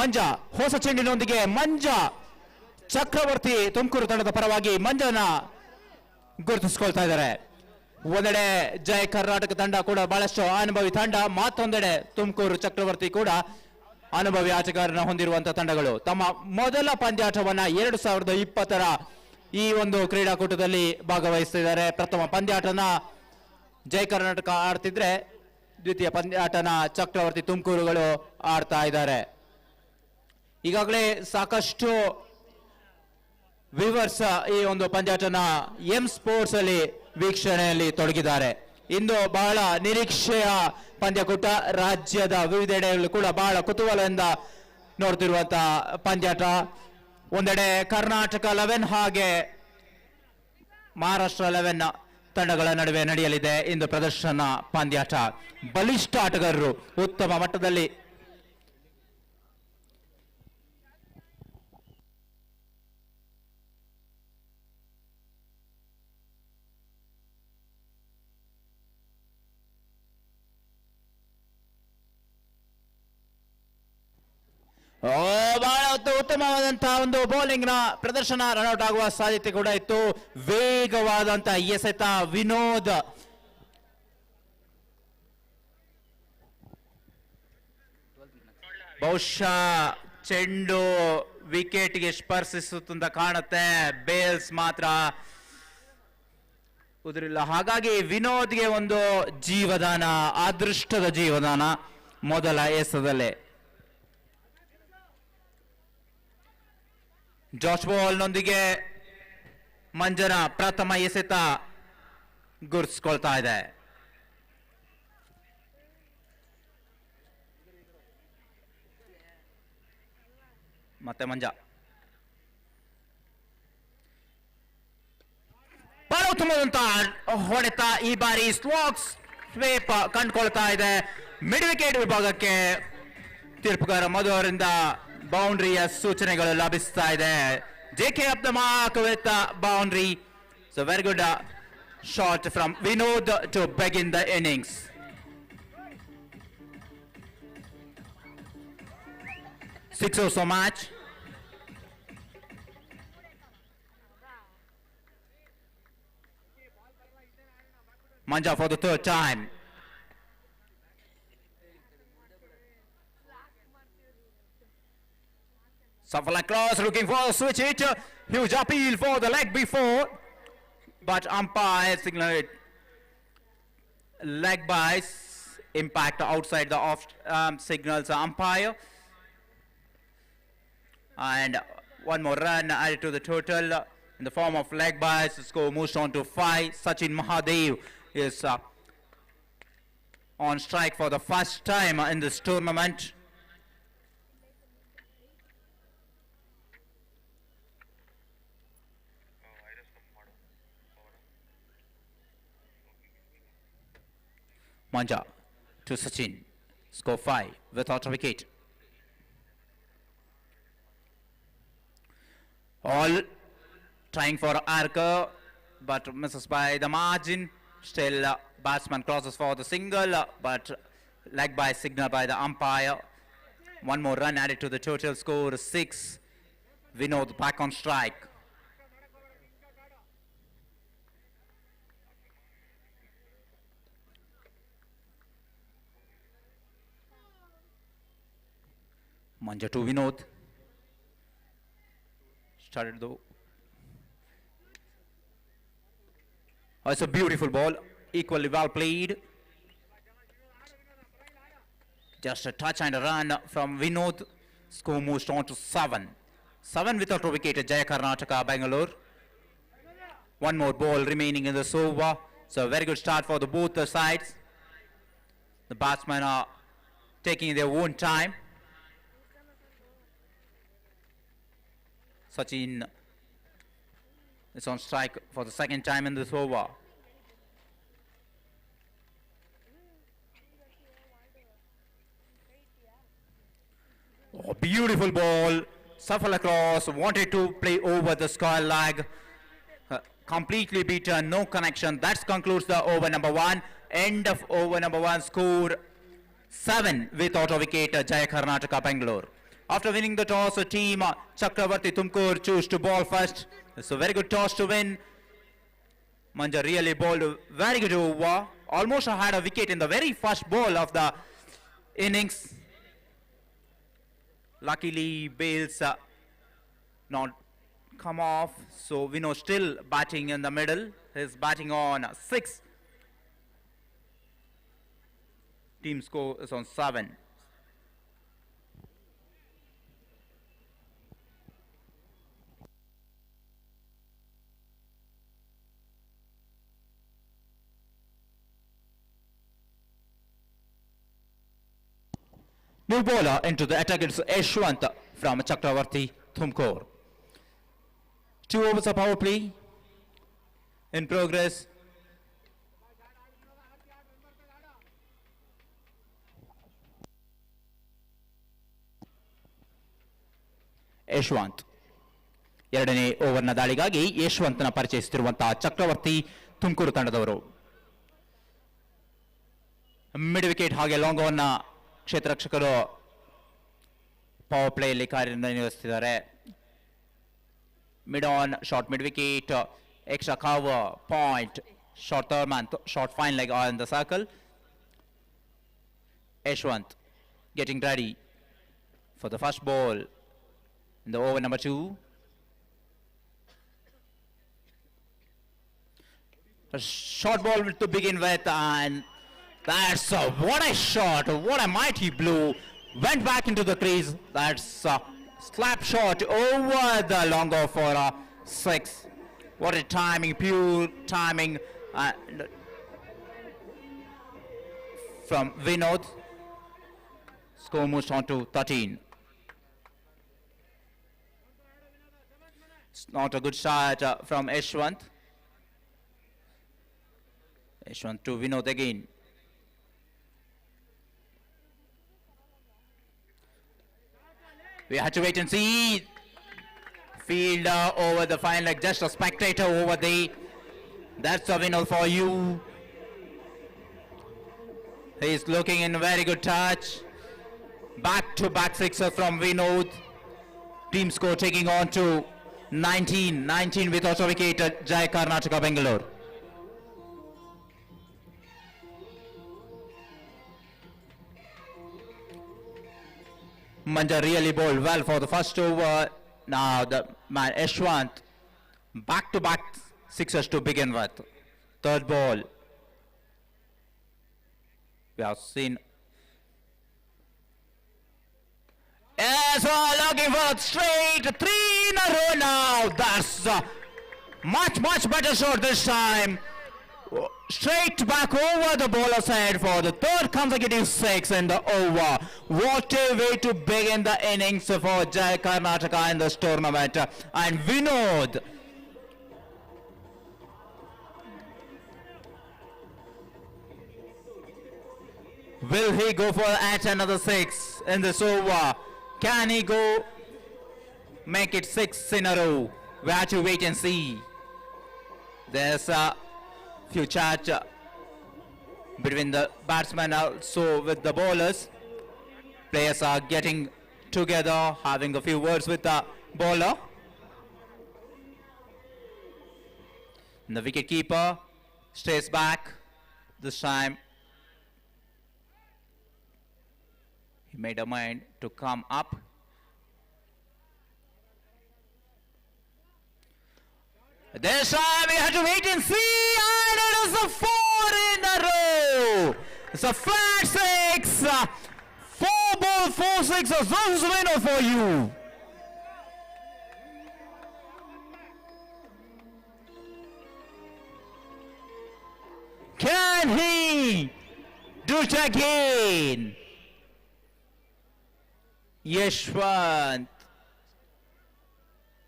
ಮಂಜಾ ಹೊಸ ಚೆಂಡಿನೊಂದಿಗೆ ಮಂಜಾ ಚಕ್ರವರ್ತಿ ತುಮಕೂರು ತಂಡದ ಪರವಾಗಿ ಮಂಜಾನ ಗುರುತಿಸಿಕೊಳ್ತಾ ಇದ್ದಾರೆ. ಒಂದೆಡೆ ಜಯ ಕರ್ನಾಟಕ ತಂಡ ಕೂಡ ಬಹಳಷ್ಟು ಅನುಭವಿ ತಂಡ, ಮತ್ತೊಂದೆಡೆ ತುಮಕೂರು ಚಕ್ರವರ್ತಿ ಕೂಡ ಅನುಭವಿ ಆಟಗಾರನ ಹೊಂದಿರುವಂತಹ ತಂಡಗಳು ತಮ್ಮ ಮೊದಲ ಪಂದ್ಯಾಟವನ್ನ 2020ರ ಈ ಒಂದು ಕ್ರೀಡಾಕೂಟದಲ್ಲಿ ಭಾಗವಹಿಸುತ್ತಿದ್ದಾರೆ. ಪ್ರಥಮ ಪಂದ್ಯಾಟನ ಜಯ ಕರ್ನಾಟಕ ಆಡ್ತಿದ್ರೆ ದ್ವಿತೀಯ ಪಂದ್ಯಾಟನ ಚಕ್ರವರ್ತಿ ತುಮಕೂರುಗಳು ಆಡ್ತಾ ಇದ್ದಾರೆ. ಈಗಾಗಲೇ ಸಾಕಷ್ಟು ವಿವರ್ಸ್ ಈ ಒಂದು ಪಂದ್ಯಾಟನ ಎಂ ಸ್ಪೋರ್ಟ್ಸ್ ಅಲ್ಲಿ ವೀಕ್ಷಣೆಯಲ್ಲಿ ತೊಡಗಿದ್ದಾರೆ. ಇಂದು ಬಹಳ ನಿರೀಕ್ಷೆಯ ಪಂದ್ಯಕೂಟ, ರಾಜ್ಯದ ವಿವಿಧೆಡೆಗಳು ಕೂಡ ಬಹಳ ಕುತೂಹಲದಿಂದ ನೋಡ್ತಿರುವಂತಹ ಪಂದ್ಯಾಟ. ಒಂದೆಡೆ ಕರ್ನಾಟಕ 11 ಹಾಗೆ ಮಹಾರಾಷ್ಟ್ರ 11 ತಂಡಗಳ ನಡುವೆ ನಡೆಯಲಿದೆ ಇಂದು ಪ್ರದರ್ಶನ ಪಂದ್ಯಾಟ. ಬಲಿಷ್ಠ ಆಟಗಾರರು ಉತ್ತಮ ಮಟ್ಟದಲ್ಲಿ ಬಹಳ ಉತ್ತಮವಾದಂತಹ ಒಂದು ಬೌಲಿಂಗ್ ನ ಪ್ರದರ್ಶನ, ರನ್ಔಟ್ ಆಗುವ ಸಾಧ್ಯತೆ ಕೂಡ ಇತ್ತು. ವೇಗವಾದಂತಹ ಎಸೆತ ವಿನೋದ್, ಬಹುಶಃ ಚೆಂಡು ವಿಕೆಟ್ಗೆ ಸ್ಪರ್ಶಿಸುತ್ತ ಕಾಣುತ್ತೆ, ಬೇಲ್ಸ್ ಮಾತ್ರ ಉದುರಿಲ್ಲ. ಹಾಗಾಗಿ ವಿನೋದ್ಗೆ ಒಂದು ಜೀವದಾನ, ಅದೃಷ್ಟದ ಜೀವದಾನ ಮೊದಲ ಎಸೆತದಲ್ಲೇ. ಜಾರ್ಜ್ ಬಾಲ್ನೊಂದಿಗೆ ಮಂಜನ ಪ್ರಥಮ ಎಸೆತ ಗುರುತಿಸಿಕೊಳ್ತಾ ಇದೆ. ಮತ್ತೆ ಮಂಜ ಬಹಳ ಉತ್ತಮವಾದಂತಹ ಹೊಡೆತ, ಈ ಬಾರಿ ಸ್ಲಾಗ್ ಸ್ವೇಪ್ ಕಂಡುಕೊಳ್ತಾ ಇದೆ. ಮಿಡ್ ವಿಕೆಟ್ ವಿಭಾಗಕ್ಕೆ ತೀರ್ಪುಗಾರ ಮಧು ಅವರಿಂದ ಬೌಂಡ್ರಿಯ ಸೂಚನೆಗಳು ಲಭಿಸ್ತಾ ಇದೆ. ಜೆಕೆ up the mark with boundary. So very good shot from Vinod to begin the innings. Six overs of match. Manja for the third time. Safal across, looking for a switch hit. Huge appeal for the leg before, but umpire signaled leg by impact outside the off signals umpire. And one more run added to the total in the form of leg bias. The score moves on to 5. Sachin Mahadev is on strike for the first time in this tournament. Manja to Sachin, score 5 without a wicket. All trying for Arker, but misses by the margin. Still batsman crosses for the single, but leg by signal by the umpire. One more run added to the total score, 6. Vinod back on strike. Manja to Vinod. Started though. Oh, it's a beautiful ball, equally well played. Just a touch and a run from Vinod. Score moves on to 7. 7 without a wicket at Jaya Karnataka, Bangalore. One more ball remaining in this over. So a very good start for both the sides. The batsmen are taking their own time. Sachin is on strike for the second time in this over. Oh, beautiful ball. Safal across, wanted to play over the square leg. Completely beaten, no connection. That concludes the over number 1. End of over number 1. Score 7 without a wicket, Jaya Karnataka, Bangalore. After winning the toss, team Chakravarti Tumkur choose to ball first. It's a very good toss to win. Manja really bowled a very good over. Almost had a wicket in the very first ball of the innings. Luckily, Bales not come off. So Vinod still batting in the middle. He's batting on 6. Team score is on 7. New bowler into the attack is Yashwant from Chakravarti Tumkur. 2 overs of power play in progress. Yashwant ಎರಡನೇ ಓವರ್ನ ದಾಳಿಗಾಗಿ ಯಶವಂತನ ಪರಿಚಯಿಸುತ್ತಿರುವಂತಹ ಚಕ್ರವರ್ತಿ ತುಮಕೂರು ತಂಡದವರು. Mid wicket ಹಾಗೆ long ಓವರ್ನ ಕ್ಷೇತ್ರರಕ್ಷಕರು power ಪ್ಲೇಯಲ್ಲಿ ಕಾರ್ಯನಿರ್ವಹಿಸುತ್ತಿದ್ದಾರೆ. Mid on short mid wicket, extra cover point, short third man, short fine leg on the circle. Yashwant getting ready for the first ball in the over number 2. A short ball to begin with, and that's what a shot, what a mighty blow, went back into the crease. That's a slap shot over the longer for 6. What a timing, pure timing from Vinod. Score moves on to 13. It's not a good start from Yashwant. Yashwant to Vinod again. We have to wait and see. Fielder over the fine leg, just a spectator over there. That's a winner for you. He's looking in very good touch. Back-to-back sixer from Vinod. Team score taking on to 19 without a wicket at Jai Karnataka Bangalore. Manja really bowled well for the first over. Now the man Yashwant, back-to-back sixers to begin with. Third ball. We have seen. Yes, looking for straight 3 in a row now. That's a much better shot this time. Straight back over the bowler's head for the third consecutive 6 in the over. What a way to begin the innings for Jai Karnataka in this tournament. And Vinod will he go for at another 6 in this over? Can he go make it 6 in a row? We have to wait and see. There's a few chat between the batsmen also with the bowlers. Players are getting together, having a few words with the bowler. And the wicket keeper stays back. This time he made a mind to come up. This time we have to wait and see, and it is a 4 in a row. It's a flat 6. 4 ball, 4 sixes. This is a winner for you. Can he do it again? Yashwant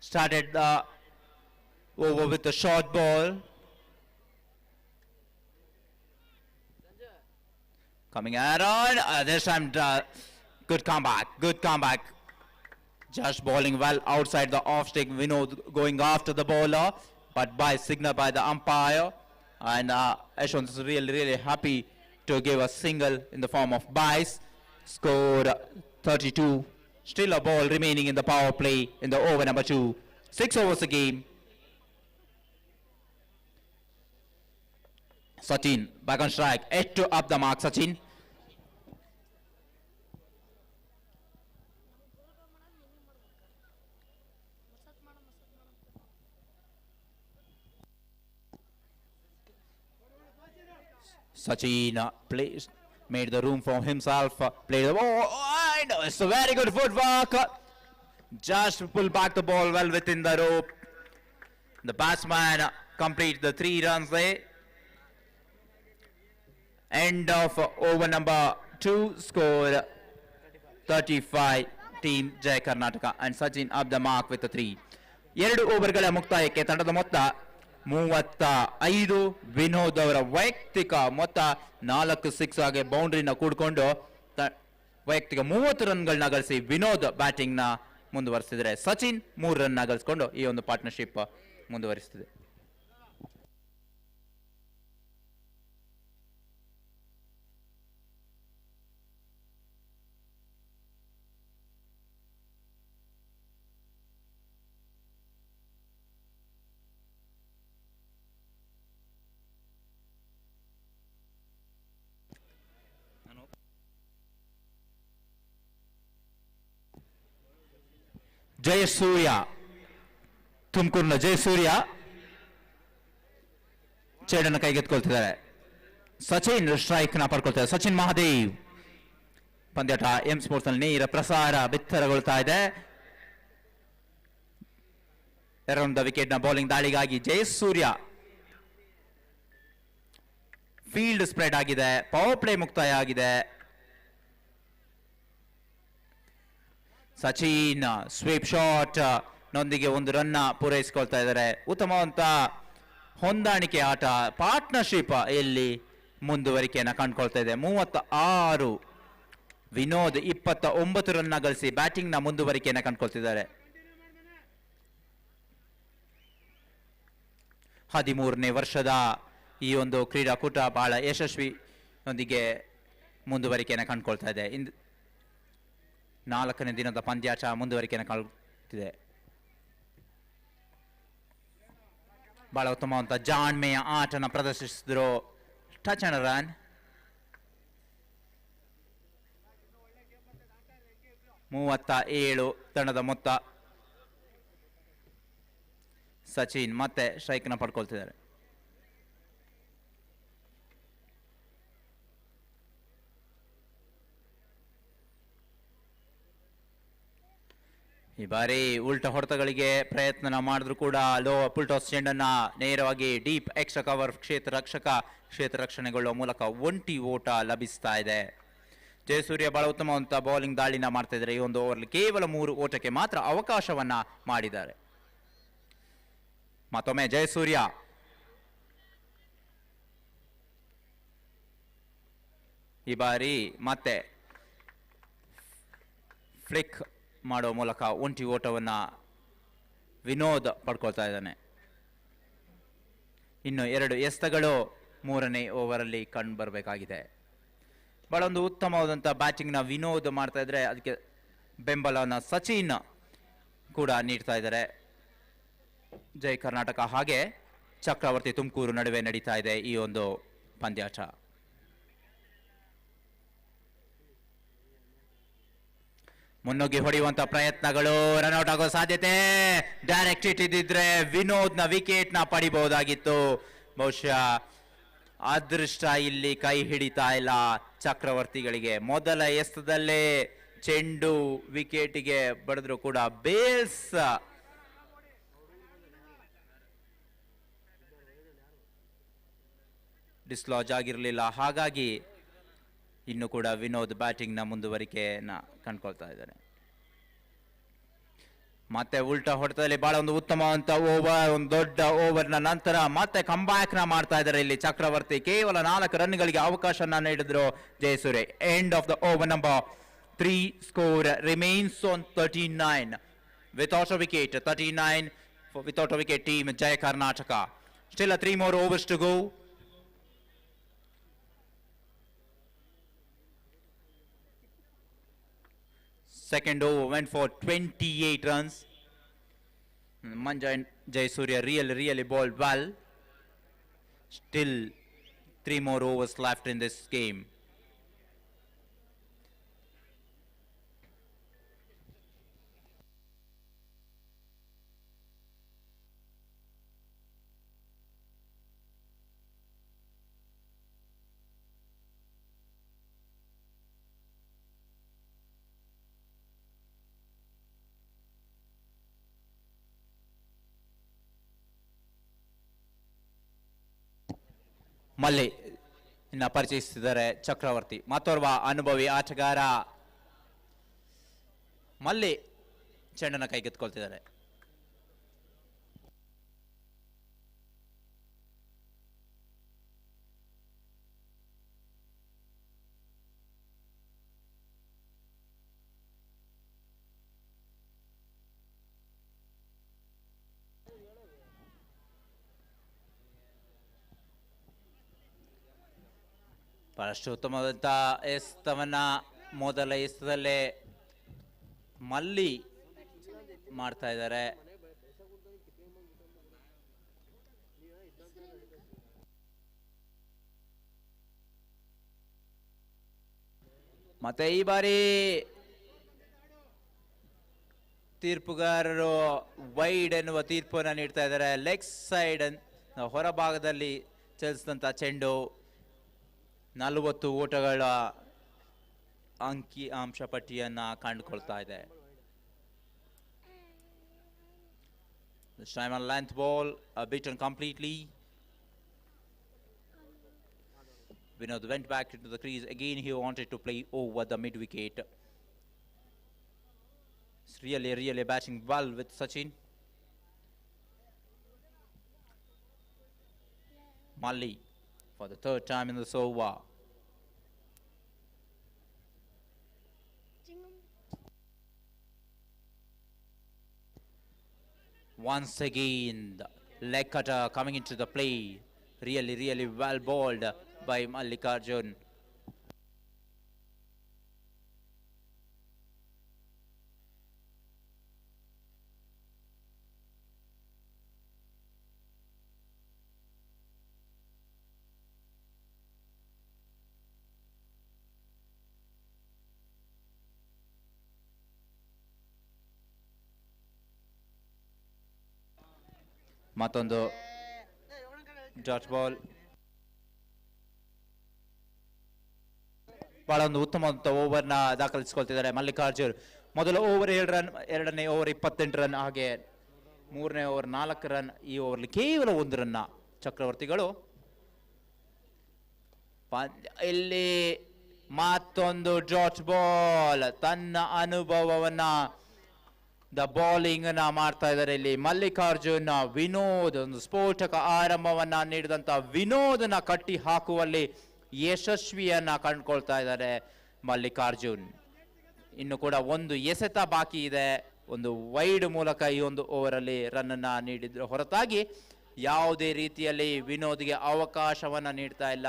started the over with the short ball. Coming around, this time good comeback. Just bowling well outside the off stick. Vinod going after the bowler, but by signal by the umpire. And Yashwant is really happy to give a single in the form of byes. Scored 32 Still a ball remaining in the power play in the over number 2. 6 overs a game. Sachin back on strike. 8 to up the mark. Sachin. Sachin plays, made the room for himself, played the ball, and it's a very good footwork. Just pull back the ball well within the rope. The batsman complete the 3 runs there. End of over number 2, score 35, team Jai Karnataka, and Sachin up the mark with the 3. 2 ಓವರ್ಗಳ ಮುಕ್ತಾಯಕ್ಕೆ ತಂಡದ ಮೊತ್ತ 35. ವಿನೋದ್ ಅವರ ವೈಯಕ್ತಿಕ ಮೊತ್ತ 4 six ಆಗಿ ಬೌಂಡ್ರಿನ ಕೂಡ್ಕೊಂಡು ವೈಯಕ್ತಿಕ 30 ರನ್ಗಳನ್ನ ಗಳಿಸಿ Vinod batting ನ ಮುಂದುವರಿಸಿದರೆ ಸಚಿನ್ 3 ರನ್ ಗಳಿಸಿಕೊಂಡು ಈ ಒಂದು ಪಾರ್ಟ್ನರ್ಶಿಪ್ ಮುಂದುವರಿಸುತ್ತಿದೆ. ಜಯಸೂರ್ಯ, ತುಮಕೂರಿನ ಜಯಸೂರ್ಯ ಚೇಡನ್ನು ಕೈಗೆತ್ಕೊಳ್ತಿದ್ದಾರೆ. ಸಚಿನ್ ಸ್ಟ್ರೈಕ್ ನ ಪಡ್ಕೊಳ್ತಾರೆ. ಸಚಿನ್ ಮಹಾದೇವ್ ಪಂದ್ಯಾಟ ಎಂ ಸ್ಪೋರ್ಟ್ಸ್ ನಲ್ಲಿ ನೇರ ಪ್ರಸಾರ ಬಿತ್ತರಗೊಳ್ತಾ ಇದೆ. ಅರೌಂಡ್ ದ ವಿಕೆಟ್ ನ ಬೌಲಿಂಗ್ ದಾಳಿಗಾಗಿ ಜಯಸೂರ್ಯ ಫೀಲ್ಡ್ ಸ್ಪ್ರೆಡ್ ಆಗಿದೆ. ಪವರ್ ಪ್ಲೇ ಮುಕ್ತಾಯ ಆಗಿದೆ. ಸಚಿನ್ ಸ್ವೀಪ್ ಶಾಟ್ ನೊಂದಿಗೆ 1 ರನ್ ಪೂರೈಸಿಕೊಳ್ತಾ ಇದ್ದಾರೆ. ಉತ್ತಮವಂತ ಹೊಂದಾಣಿಕೆ ಆಟ, ಪಾರ್ಟ್ನರ್ಶಿಪ್ ಇಲ್ಲಿ ಮುಂದುವರಿಕೆಯನ್ನು ಕಂಡುಕೊಳ್ತಾ ಇದೆ. 36. ವಿನೋದ್ 29 ರನ್ ಗಳಿಸಿ ಬ್ಯಾಟಿಂಗ್ ನ ಮುಂದುವರಿಕೆಯನ್ನು ಕಂಡುಕೊಳ್ತಿದ್ದಾರೆ. 13ನೇ ವರ್ಷದ ಈ ಒಂದು ಕ್ರೀಡಾಕೂಟ ಬಹಳ ಯಶಸ್ವಿಯೊಂದಿಗೆ ಮುಂದುವರಿಕೆಯನ್ನು ಕಂಡುಕೊಳ್ತಾ ಇದೆ. 4ನೇ ದಿನದ ಪಂದ್ಯಾಟ ಮುಂದುವರಿಕೆಯನ್ನು ಕಾಣುತ್ತಿದೆ. ಬಹಳ ಉತ್ತಮವಂತ ಜಾಣ್ಮೆಯ ಆಟನ ಪ್ರದರ್ಶಿಸಿದ್ರು. Touch and run. 37 ತಂಡದ ಮೊತ್ತ. ಸಚಿನ್ ಮತ್ತೆ ಸ್ಟ್ರೈಕ್ ನ ಪಡ್ಕೊಳ್ತಿದ್ದಾರೆ. ಈ ಬಾರಿ ಉಲ್ಟ ಹೊಡೆತಗಳಿಗೆ ಪ್ರಯತ್ನ ಮಾಡಿದ್ರು ಕೂಡ ಲೋ ಪುಲ್ಟಾಸ್ ಚೆಂಡನ್ನ ನೇರವಾಗಿ ಡೀಪ್ ಎಕ್ಸ್ಟ್ರಾ ಕವರ್ ಕ್ಷೇತ್ರ ರಕ್ಷಣೆಗೊಳ್ಳುವ ಮೂಲಕ 1 ಓಟ ಲಭಿಸ್ತಾ ಇದೆ. ಜಯಸೂರ್ಯ ಬಹಳ ಉತ್ತಮವಂತ ಬೌಲಿಂಗ್ ದಾಳಿನ ಮಾಡ್ತಾ ಇದ್ದಾರೆ. ಈ ಒಂದು ಓವರ್ ಕೇವಲ 3 ಓಟಕ್ಕೆ ಮಾತ್ರ ಅವಕಾಶವನ್ನ ಮಾಡಿದ್ದಾರೆ. ಮತ್ತೊಮ್ಮೆ ಜಯಸೂರ್ಯ ಈ ಬಾರಿ ಮತ್ತೆ ಫ್ಲಿಕ್ ಮಾಡುವ ಮೂಲಕ 1 ಓಟವನ್ನ ವಿನೋದ್ ಪಡ್ಕೊಳ್ತಾ ಇದ್ದಾನೆ. ಇನ್ನು 2 ಎಸೆತಗಳು 3ನೇ ಓವರಲ್ಲಿ ಕಂಡು ಬರಬೇಕಾಗಿದೆ. ಬಹಳ ಒಂದು ಉತ್ತಮವಾದಂಥ ಬ್ಯಾಟಿಂಗ್ನ ವಿನೋದ್ ಮಾಡ್ತಾ ಇದ್ರೆ ಅದಕ್ಕೆ ಬೆಂಬಲವನ್ನು ಸಚಿನ್ ಕೂಡ ನೀಡ್ತಾ ಇದ್ದಾರೆ. ಜೈ ಕರ್ನಾಟಕ ಹಾಗೆ ಚಕ್ರವರ್ತಿ ತುಮಕೂರು ನಡುವೆ ನಡೀತಾ ಇದೆ ಈ ಒಂದು ಪಂದ್ಯಾಟ. ಮುನ್ನುಗ್ಗಿ ಹೊಡೆಯುವಂತ ಪ್ರಯತ್ನಗಳು, ರನ್ಔಟ್ ಆಗೋ ಸಾಧ್ಯತೆ. ಡೈರೆಕ್ಟ್ ಹಿಟ್ ಇದ್ದಿದ್ರೆ ವಿನೋದ್ ನ ವಿಕೆಟ್ ನ ಪಡಿಬಹುದಾಗಿತ್ತು. ಬಹುಶಃ ಅದೃಷ್ಟ ಇಲ್ಲಿ ಕೈ ಹಿಡಿತಾ ಇಲ್ಲ ಚಕ್ರವರ್ತಿಗಳಿಗೆ. ಮೊದಲ ಎಸೆತದಲ್ಲೇ ಚೆಂಡು ವಿಕೆಟ್ಗೆ ಬಡಿದ್ರು ಕೂಡ ಬೇಸ್ ಡಿಸ್ಲಾಜ್ ಆಗಿರಲಿಲ್ಲ. ಹಾಗಾಗಿ ಇನ್ನು ಕೂಡ ವಿನೋದ್ ಬ್ಯಾಟಿಂಗ್ ನ ಮುಂದುವರಿಕೆಯನ್ನ ಕಂಡುಕೊಳ್ತಾ ಇದ್ದಾರೆ. ಮತ್ತೆ ಉಲ್ಟಾ ಹೊಡೆತದಲ್ಲಿ ಬಹಳ ಒಂದು ಉತ್ತಮವಂತ ಓವರ್, ಒಂದು ದೊಡ್ಡ ಓವರ್ ನ ನಂತರ ಮತ್ತೆ ಕಂಬ್ಯಾಕ್ ನ ಮಾಡ್ತಾ ಇದ್ದಾರೆ ಇಲ್ಲಿ ಚಕ್ರವರ್ತಿ. ಕೇವಲ 4 ರನ್ಗಳಿಗೆ ಅವಕಾಶನ ನೀಡಿದ್ರು ಜಯಸೂರ್ಯ. End of the over number 3, score remains on 39 without a wicket. 39 without a wicket team Jai Karnataka. Still 3 more overs to go. Second over went for 28 runs. Manja and Jayasurya really bowled well. Still 3 more overs left in this game. ಮಲ್ಲಿ ಇನ್ನ ಪರಿಚಯಿಸಿದ್ದಾರೆ ಚಕ್ರವರ್ತಿ, ಮತ್ತೋರ್ವ ಅನುಭವಿ ಆಟಗಾರ ಮಲ್ಲಿ ಚೆಂಡನ್ನು ಕೈಗೆತ್ತಿಕೊಳ್ತಿದ್ದಾರೆ. ಬಹಳಷ್ಟು ಉತ್ತಮವಾದಂಥ ಎಸ್ತವನ್ನ ಮೊದಲ ಎಸ್ತದಲ್ಲೇ ಮಲ್ಲಿ ಮಾಡ್ತಾ ಇದ್ದಾರೆ. ಮತ್ತೆ ಈ ಬಾರಿ ತೀರ್ಪುಗಾರರು ವೈಡ್ ಎನ್ನುವ ತೀರ್ಪನ್ನು ನೀಡ್ತಾ ಇದ್ದಾರೆ. ಲೆಗ್ ಸೈಡ್ ಹೊರಭಾಗದಲ್ಲಿ ಚಲಿಸಿದಂಥ ಚೆಂಡು 40 ಓಟಗಳ ಅಂಕಿ ಅಂಶ ಪಟ್ಟಿಯನ್ನ ಕಂಡುಕೊಳ್ತಾ ಇದೆ. This time on length ball, beaten completely. Vinod went back into the crease. Again he wanted to play over the mid wicket. It's really batting well with Sachin. Malli for the third time in this over. Once again, the leg cutter coming into the play. Really well bowled by Mallikarjun. ಮತ್ತೊಂದು dot ball. ಬಹಳ ಒಂದು ಉತ್ತಮವಾದ ಓವರ್ನ ದಾಖಲಿಸಿಕೊಳ್ತಿದ್ದಾರೆ ಮಲ್ಲಿಕಾರ್ಜುನ್. ಮೊದಲ over 7 run, ಎರಡನೇ over 28 run, ಹಾಗೆ ಮೂರನೇ over 4 run. ಈ overly ಕೇವಲ 1 ರನ್ನ ಚಕ್ರವರ್ತಿಗಳು. ಇಲ್ಲಿ ಮತ್ತೊಂದು ಡಾಟ್ ಬಾಲ್. ತನ್ನ ಅನುಭವವನ್ನ ಬೌಲಿಂಗ್ ಮಾಡ್ತಾ ಇದ್ದಾರೆ ಇಲ್ಲಿ ಮಲ್ಲಿಕಾರ್ಜುನ್. ವಿನೋದ್ ಒಂದು ಸ್ಫೋಟಕ ಆರಂಭವನ್ನ ನೀಡಿದಂತ ವಿನೋದನ ಕಟ್ಟಿ ಹಾಕುವಲ್ಲಿ ಯಶಸ್ವಿಯನ್ನ ಕಂಡುಕೊಳ್ತಾ ಇದ್ದಾರೆ ಮಲ್ಲಿಕಾರ್ಜುನ್. ಇನ್ನು ಕೂಡ ಒಂದು ಎಸೆತ ಬಾಕಿ ಇದೆ. ಒಂದು ವೈಡ್ ಮೂಲಕ ಈ ಒಂದು ಓವರ್ ಅಲ್ಲಿ ರನ್ ಅನ್ನ ನೀಡಿದ್ರ ಹೊರತಾಗಿ ಯಾವುದೇ ರೀತಿಯಲ್ಲಿ ವಿನೋದ್ಗೆ ಅವಕಾಶವನ್ನ ನೀಡ್ತಾ ಇಲ್ಲ.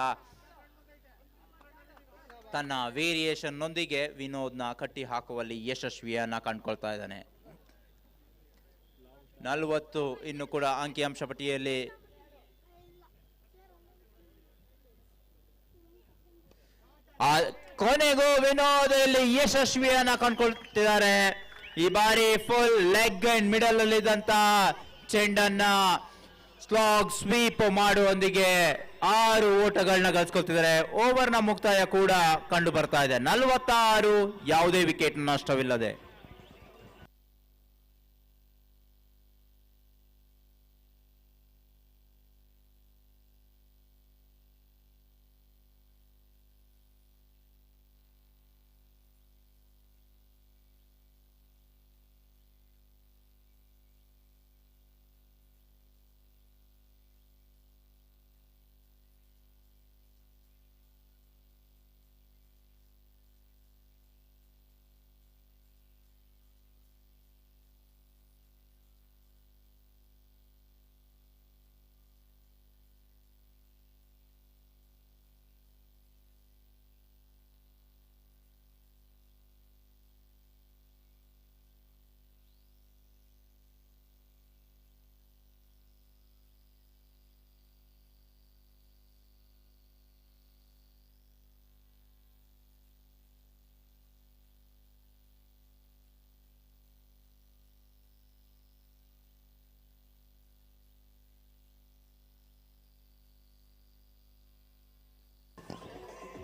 ತನ್ನ ವೇರಿಯೇಷನ್ ನೊಂದಿಗೆ ವಿನೋದ್ನ ಕಟ್ಟಿ ಹಾಕುವಲ್ಲಿ ಯಶಸ್ವಿಯನ್ನ ಕಂಡುಕೊಳ್ತಾ ಇದ್ದಾನೆ. 40 ಇನ್ನು ಕೂಡ ಅಂಕಿಅಂಶ ಪಟ್ಟಿಯಲ್ಲಿ ಕೊನೆಗೂ ವಿನೋದ್ ಇಲ್ಲಿ ಯಶಸ್ವಿಯನ್ನ ಕಂಡುಕೊಳ್ತಿದ್ದಾರೆ. ಈ ಬಾರಿ ಫುಲ್ ಲೆಗ್ ಅಂಡ್ ಮಿಡಲ್ ಅಲ್ಲಿ ಇದ್ದಂತ ಚೆಂಡನ್ನ ಸ್ಲಾಗ್ ಸ್ವೀಪ್ ಮಾಡುವೊಂದಿಗೆ 6 ಓಟಗಳನ್ನ ಗಳಿಸ್ಕೊಳ್ತಿದ್ದಾರೆ. ಓವರ್ನ ಮುಕ್ತಾಯ ಕೂಡ ಕಂಡು ಬರ್ತಾ ಇದೆ. 46, ಯಾವುದೇ ವಿಕೆಟ್ ನಷ್ಟವಿಲ್ಲದೆ.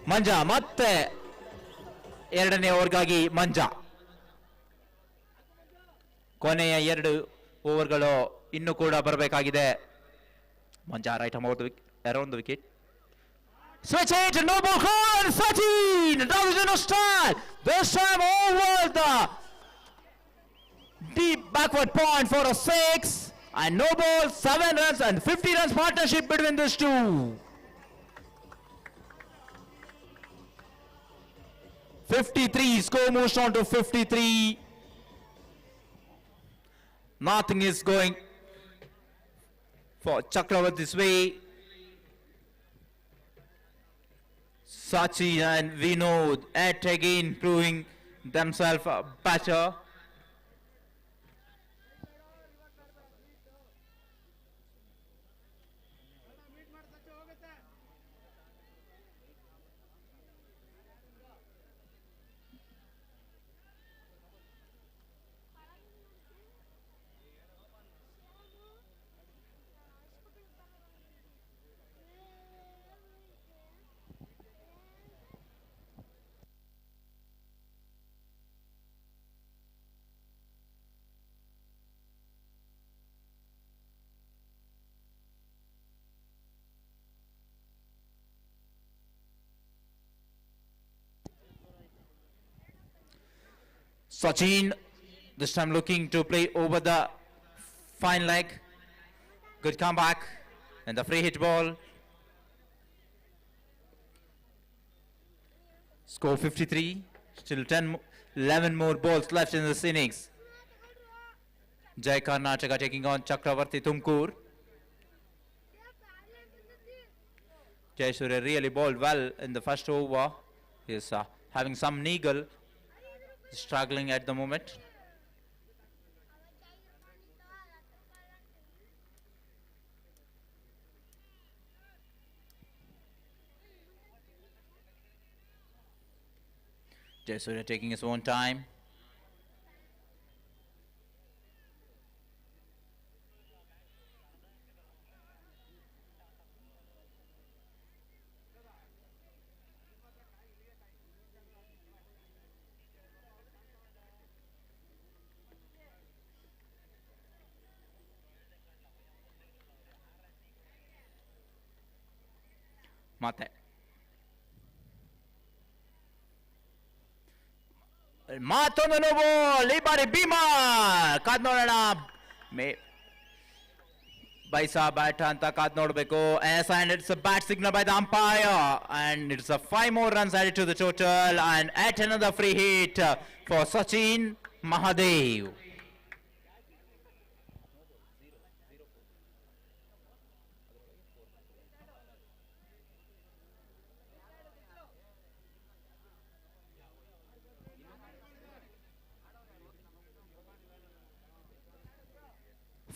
ಮಂಜಾ ಮತ್ತೆ ಎರಡನೇ ಓವರ್ಗಾಗಿ ಮಂಜಾ. ಕೊನೆಯ 2 ಓವರ್ಗಳು ಇನ್ನೂ ಕೂಡ ಬರಬೇಕಾಗಿದೆ. Manja right around the wicket. Switch it, no ball call, Sachin does no strike. This time over the deep backward point for a 6 and no ball, 7 runs and 50 runs partnership between these two. 53 score moves on to 53. Nothing is going for Chakravarti's way. Sachin and Vinod at again proving themselves better. Sachin this time looking to play over the fine leg. Good comeback and the free hit ball. Score 53. Still 11 more balls left in this innings. Jai Karnataka taking on Chakravarti Tumkur. Jayasuriya really bowled well in the first over. He is having some niggle. Struggling at the moment. Jayasuriya taking his own time. ಮತ್ತೆ ಮತ್ತೊಂದು ನೋವು ಈ ಬಾರಿ ಭೀಮಾ ಕಾದ್ ನೋಡೋಣ ಬೈಸಾ bat ಅಂತ ಕಾದ್ ನೋಡಬೇಕು. And it's a bad signal by the umpire and it's a 5 more runs added to the total and at another free hit for Sachin Mahadev.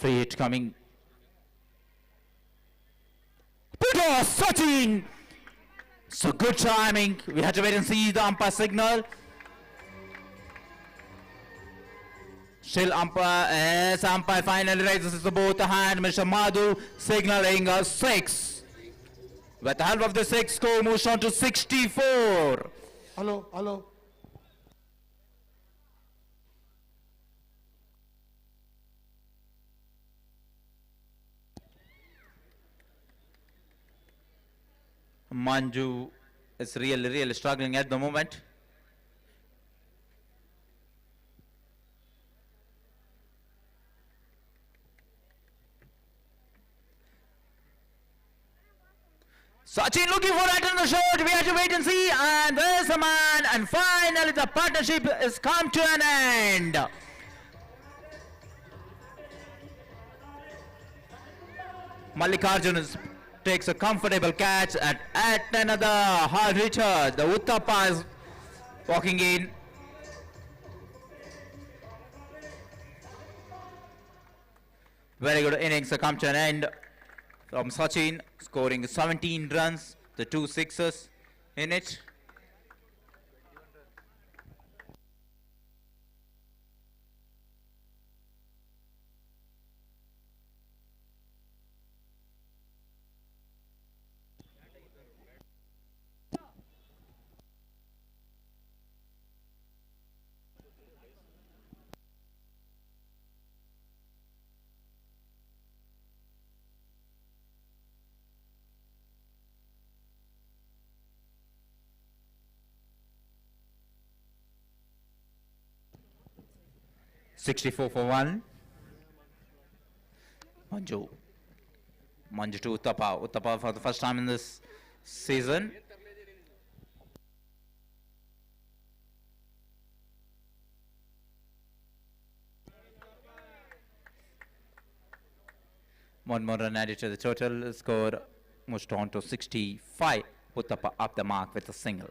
Free hit coming. Sachin! So good timing. We had to wait and see the umpire signal. Still umpire, as umpire finally raises both the hand. Mr. Madhu signaling a 6. With the help of the 6, score moves on to 64. Hello. Manju is really struggling at the moment. Sachin looking for that in the shot. We have to wait and see. And there's a man. And finally the partnership has come to an end. Mallikarjun takes a comfortable catch at another hard hitter. The Uttappa is walking in. Very good innings come to an end from Sachin, scoring 17 runs, the 2 sixes in it. 64 for 1. Manju. Manju to Uttapa. Uttapa for the first time in this season. One more run added to the total. Score moves on to 65. Uttapa up the mark with a single.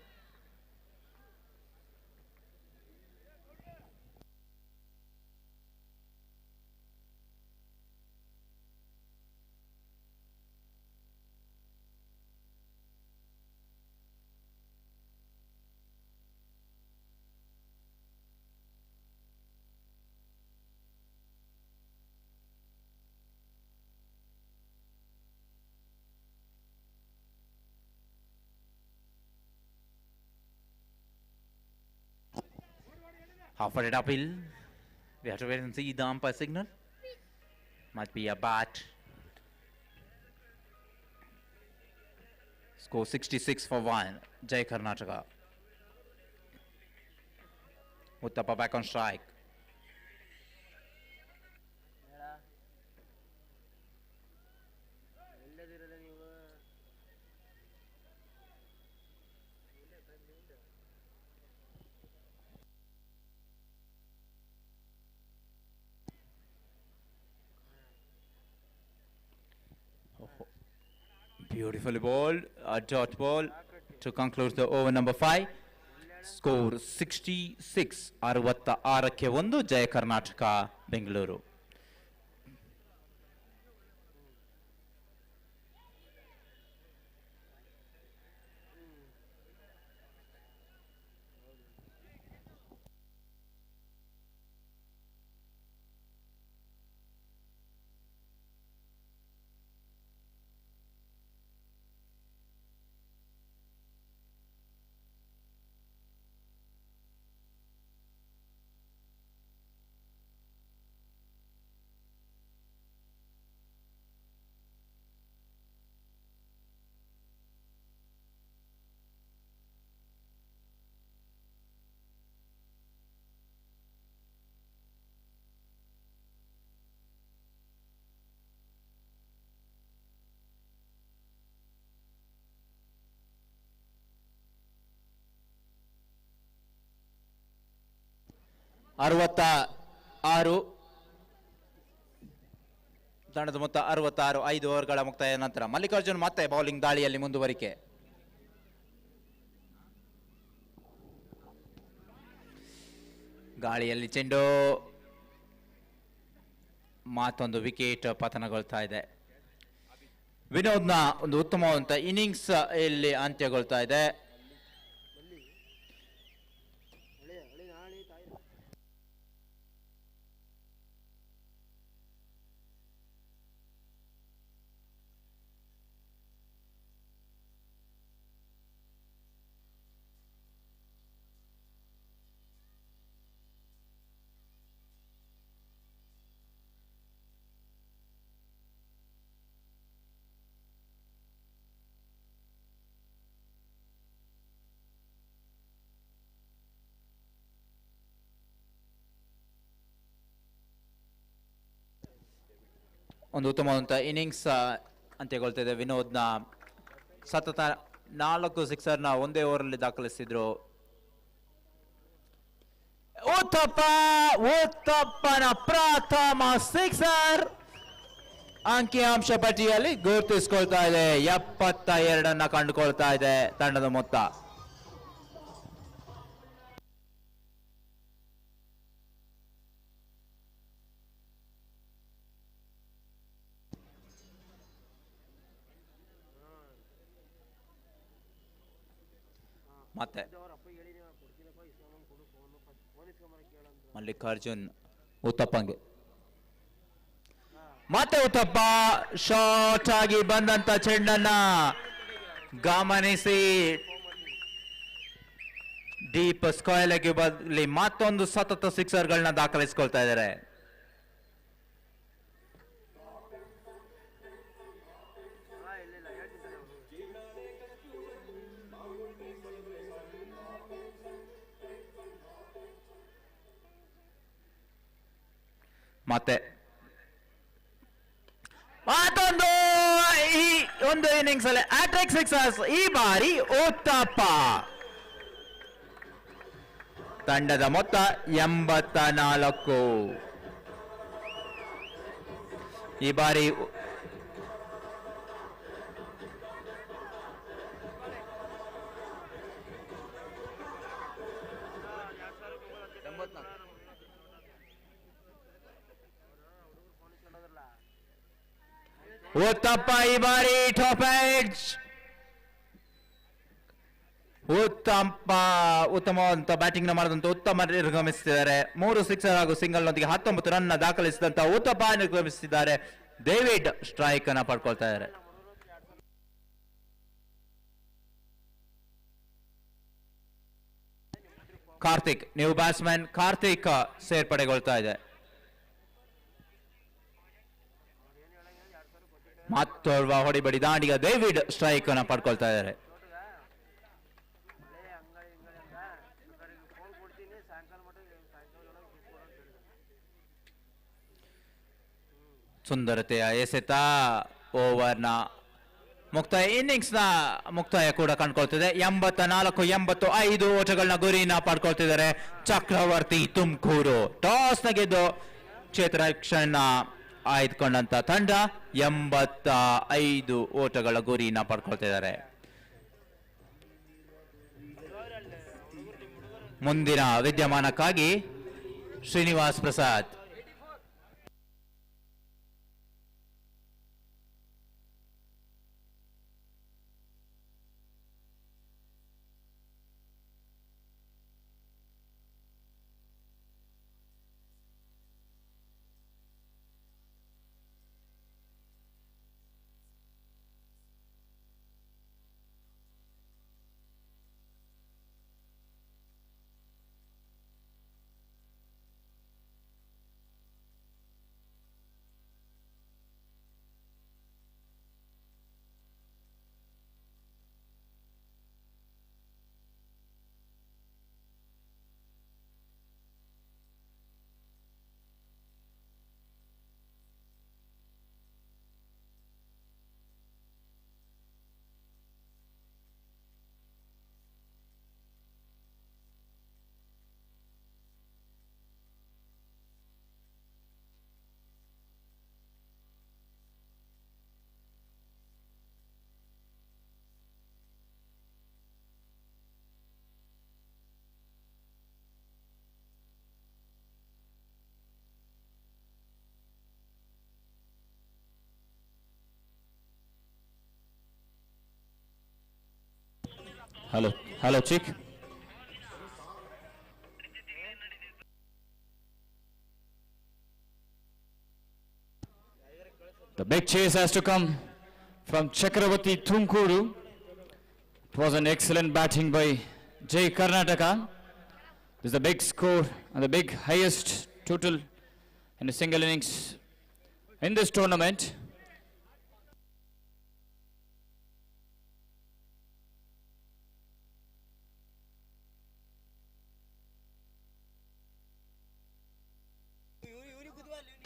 Half-headed uphill. We have to wait and see the umpire signal. Might be a bat. Score 66 for 1. Jai Karnataka. Uttapa back on strike. Beautifully bowled, a dot ball to conclude the over number 5. Score 66, 66ಕ್ಕೆ 1, ಜಯ ಕರ್ನಾಟಕ ಬೆಂಗಳೂರು. ಆರು ತಂಡದ ಮೊತ್ತ 66. 5 ಓವರ್ಗಳ ಮುಕ್ತಾಯ ನಂತರ ಮಲ್ಲಿಕಾರ್ಜುನ್ ಮತ್ತೆ bowling ದಾಳಿಯಲ್ಲಿ ಮುಂದುವರಿಕೆ. ಗಾಳಿಯಲ್ಲಿ ಚೆಂಡು ಮತ್ತೊಂದು ವಿಕೆಟ್ ಪತನಗೊಳ್ತಾ ಇದೆ. ವಿನೋದ್ನ ಒಂದು ಉತ್ತಮವಾದಂತ ಇನ್ನಿಂಗ್ಸ್ ಇಲ್ಲಿ ಅಂತ್ಯಗೊಳ್ತಾ ಇದೆ. ಒಂದು ಉತ್ತಮವಾದಂಥ ಇನ್ನಿಂಗ್ಸ್ ಅಂತ್ಯಗೊಳ್ತಿದೆ. ವಿನೋದ್ನ ಸತತ 4 ಸಿಕ್ಸರ್ನ ಒಂದೇ ಓವರಲ್ಲಿ ದಾಖಲಿಸಿದ್ರು. ಉತ್ತಪ್ಪನ ಪ್ರಥಮ ಸಿಕ್ಸರ್ ಅಂಕಿಅಂಶ ಪಟ್ಟಿಯಲ್ಲಿ ಗುರುತಿಸಿಕೊಳ್ತಾ ಇದೆ. 72 ಕಂಡುಕೊಳ್ತಾ ಇದೆ ತಂಡದ ಮೊತ್ತ. ಮತ್ತೆ ಮಲ್ಲಿಕಾರ್ಜುನ್ ಉತ್ತಪ್ಪಂಗೆ ಮತ್ತೆ ಉತ್ತಪ್ಪ ಶಾರ್ಟ್ ಆಗಿ ಬಂದಂತ ಚೆಂಡನ್ನ ಗಮನಿಸಿ ಡೀಪ್ ಸ್ಕ್ವೇರ್ಗೆ ಬದಲಿ ಮತ್ತೊಂದು ಸತತ ಸಿಕ್ಸರ್ಗಳನ್ನ ದಾಖಲಿಸಿಕೊಳ್ತಾ ಇದ್ದಾರೆ. ಮತ್ತೆ ಮತ್ತೊಂದು ಈ ಒಂದು ಇನ್ನಿಂಗ್ಸ್ ಅಲ್ಲಿ ಹ್ಯಾಟ್ರಿಕ್ ಸಿಕ್ಸರ್ಸ್, ಈ ಬಾರಿ ಉತ್ತಪ್ಪ. ತಂಡದ ಮೊತ್ತ 84. ಈ ಬಾರಿ ಉತ್ತಪ್ಪ ಈ ಬಾರಿ ಟಾಪ್ ಎಡ್ಜ್. ಉತ್ತಮವಾದಂತ ಬ್ಯಾಟಿಂಗ್ ಮಾಡಿದಂತ ಉತ್ತಮ ನಿರ್ಗಮಿಸುತ್ತಿದ್ದಾರೆ. 3 ಸಿಕ್ಸರ್ ಹಾಗೂ ಸಿಂಗಲ್ ನೊಂದಿಗೆ 19 ರನ್ ದಾಖಲಿಸಿದಂತ ಉತ್ತಪ್ಪ ನಿರ್ಗಮಿಸುತ್ತಿದ್ದಾರೆ. ಡೇವಿಡ್ ಸ್ಟ್ರೈಕ್ ಅನ್ನ ಪಡ್ಕೊಳ್ತಾ ಇದ್ದಾರೆ. ಕಾರ್ತಿಕ್, ನ್ಯೂ ಬ್ಯಾಟ್ಸ್ಮನ್ ಕಾರ್ತಿಕ್ ಸೇರ್ಪಡೆಗೊಳ್ತಾ ಇದೆ. ಮತ್ತೋರ್ವ ಹೊಡಿಬಡಿ ದಾಂಡಿಗ ಡೇವಿಡ್ ಸ್ಟ್ರೈಕ್ ಅನ್ನ ಪಡ್ಕೊಳ್ತಾ ಇದ್ದಾರೆ. ಸುಂದರತೆಯ ಎಸೆತ ಓವರ್ನ ಮುಕ್ತಾಯ, ಇನ್ನಿಂಗ್ಸ್ ನ ಮುಕ್ತಾಯ ಕೂಡ ಕಂಡುಕೊಳ್ತಿದೆ. 84-85 ಓಟಗಳನ್ನ ಗುರಿನ ಪಡ್ಕೊಳ್ತಿದ್ದಾರೆ ಚಕ್ರವರ್ತಿ ತುಮಕೂರು. ಟಾಸ್ ನ ಗೆದ್ದು ಕ್ಷೇತ್ರ ಆಯ್ದುಕೊಂಡಂತ ತಂಡ 85 ಓಟಗಳ ಗುರಿನ ಪಡ್ಕೊಳ್ತಿದ್ದಾರೆ. ಮುಂದಿನ ವಿದ್ಯಮಾನಕ್ಕಾಗಿ Srinivas Prasad. Hello, Chick. The big chase has to come from Chakravarti Tumkuru. It was an excellent batting by Jay Karnataka. This is the big score and the big highest total in a single innings in this tournament.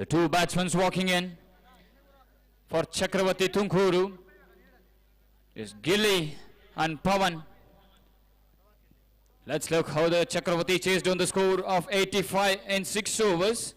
The two batsmen walking in for Chakravarti Tumkuru is Gilly and Pawan. Let's look how the Chakravarti chased on the score of 85 in 6 overs.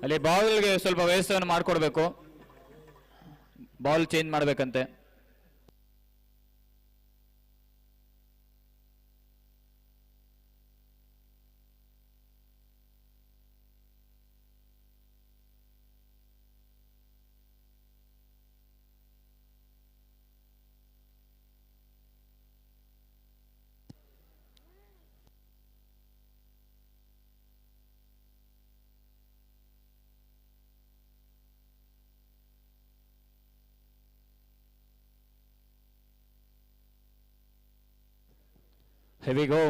ಅಲ್ಲಿ ಬಾಲ್ಗೆ ಸ್ವಲ್ಪ ವ್ಯವಸ್ಥೆಯನ್ನು ಮಾಡಿಕೊಡ್ಬೇಕು, ball change ಮಾಡಬೇಕಂತೆ. Here we go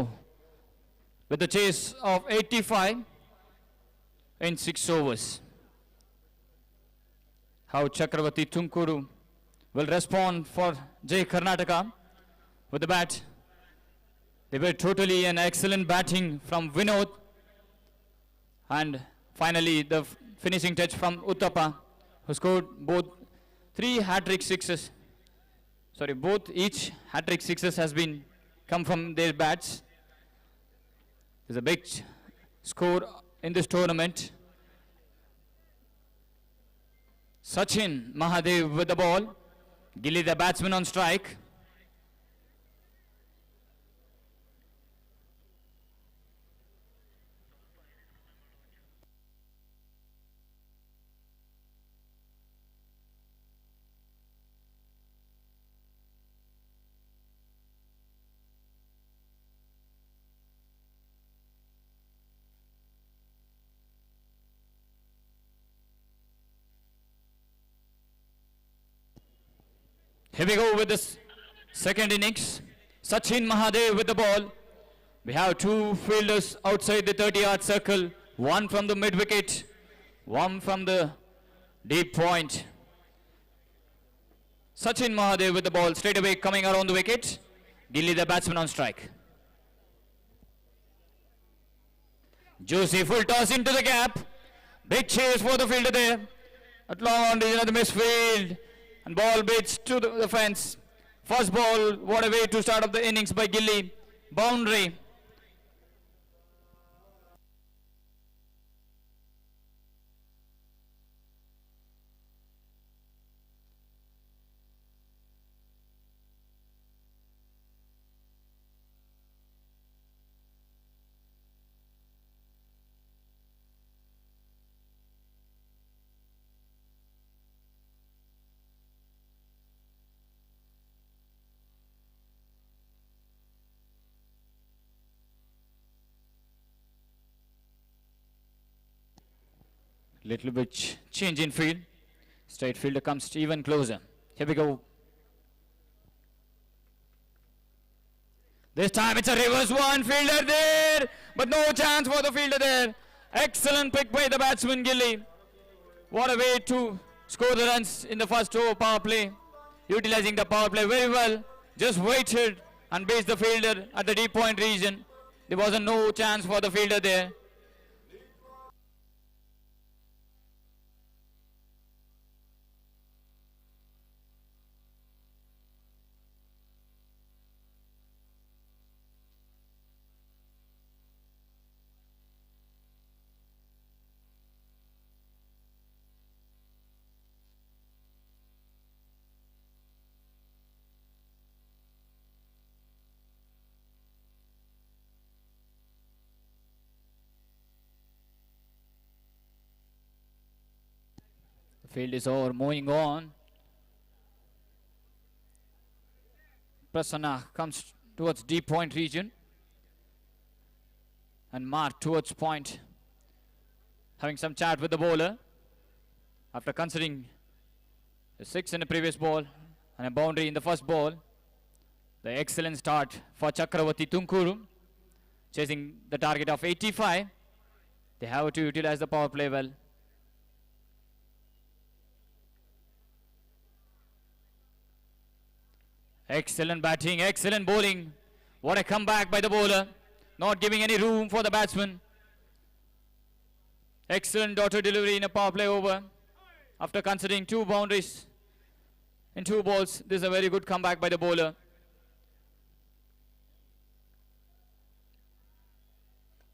with the chase of 85 in 6 overs. How Chakravarti Tunkuru will respond for Jai Karnataka with the bat. They were totally an excellent batting from Vinod, and finally the finishing touch from Uttapa, who scored both each hat-trick sixes has been come from their bats. There's a big score in this tournament. Sachin Mahadev with the ball. Gilly the batsman on strike. Here we go with this second innings. Sachin Mahadev with the ball. We have two fielders outside the 30-yard circle. One from the mid-wicket, one from the deep point. Sachin Mahadev with the ball straight away coming around the wicket. Gilly the batsman on strike. Juicy full toss into the gap. Big chase for the fielder there. At long on the misfield. And ball beats to the fence. First ball, what a way to start up the innings by Gilly. Boundary. Little bit change in field. Straight fielder comes even closer. Here we go. This time it's a reverse one. Fielder there, but no chance for the fielder there. Excellent pick by the batsman Gilly. What a way to score the runs in the first over power play. Utilizing the power play very well. Just waited and based the fielder at the deep point region. There wasn't no chance for the fielder there. Field is over, moving on. Prasanna comes towards deep point region. And Mark towards point. Having some chat with the bowler. After considering a 6 in the previous ball and a boundary in the first ball. The excellent start for Chakravarti Tunkuru. Chasing the target of 85. They have to utilize the power play well. Excellent batting, excellent bowling. What a comeback by the bowler. Not giving any room for the batsman. Excellent daughter delivery in a power play over. After considering 2 boundaries in 2 balls, this is a very good comeback by the bowler.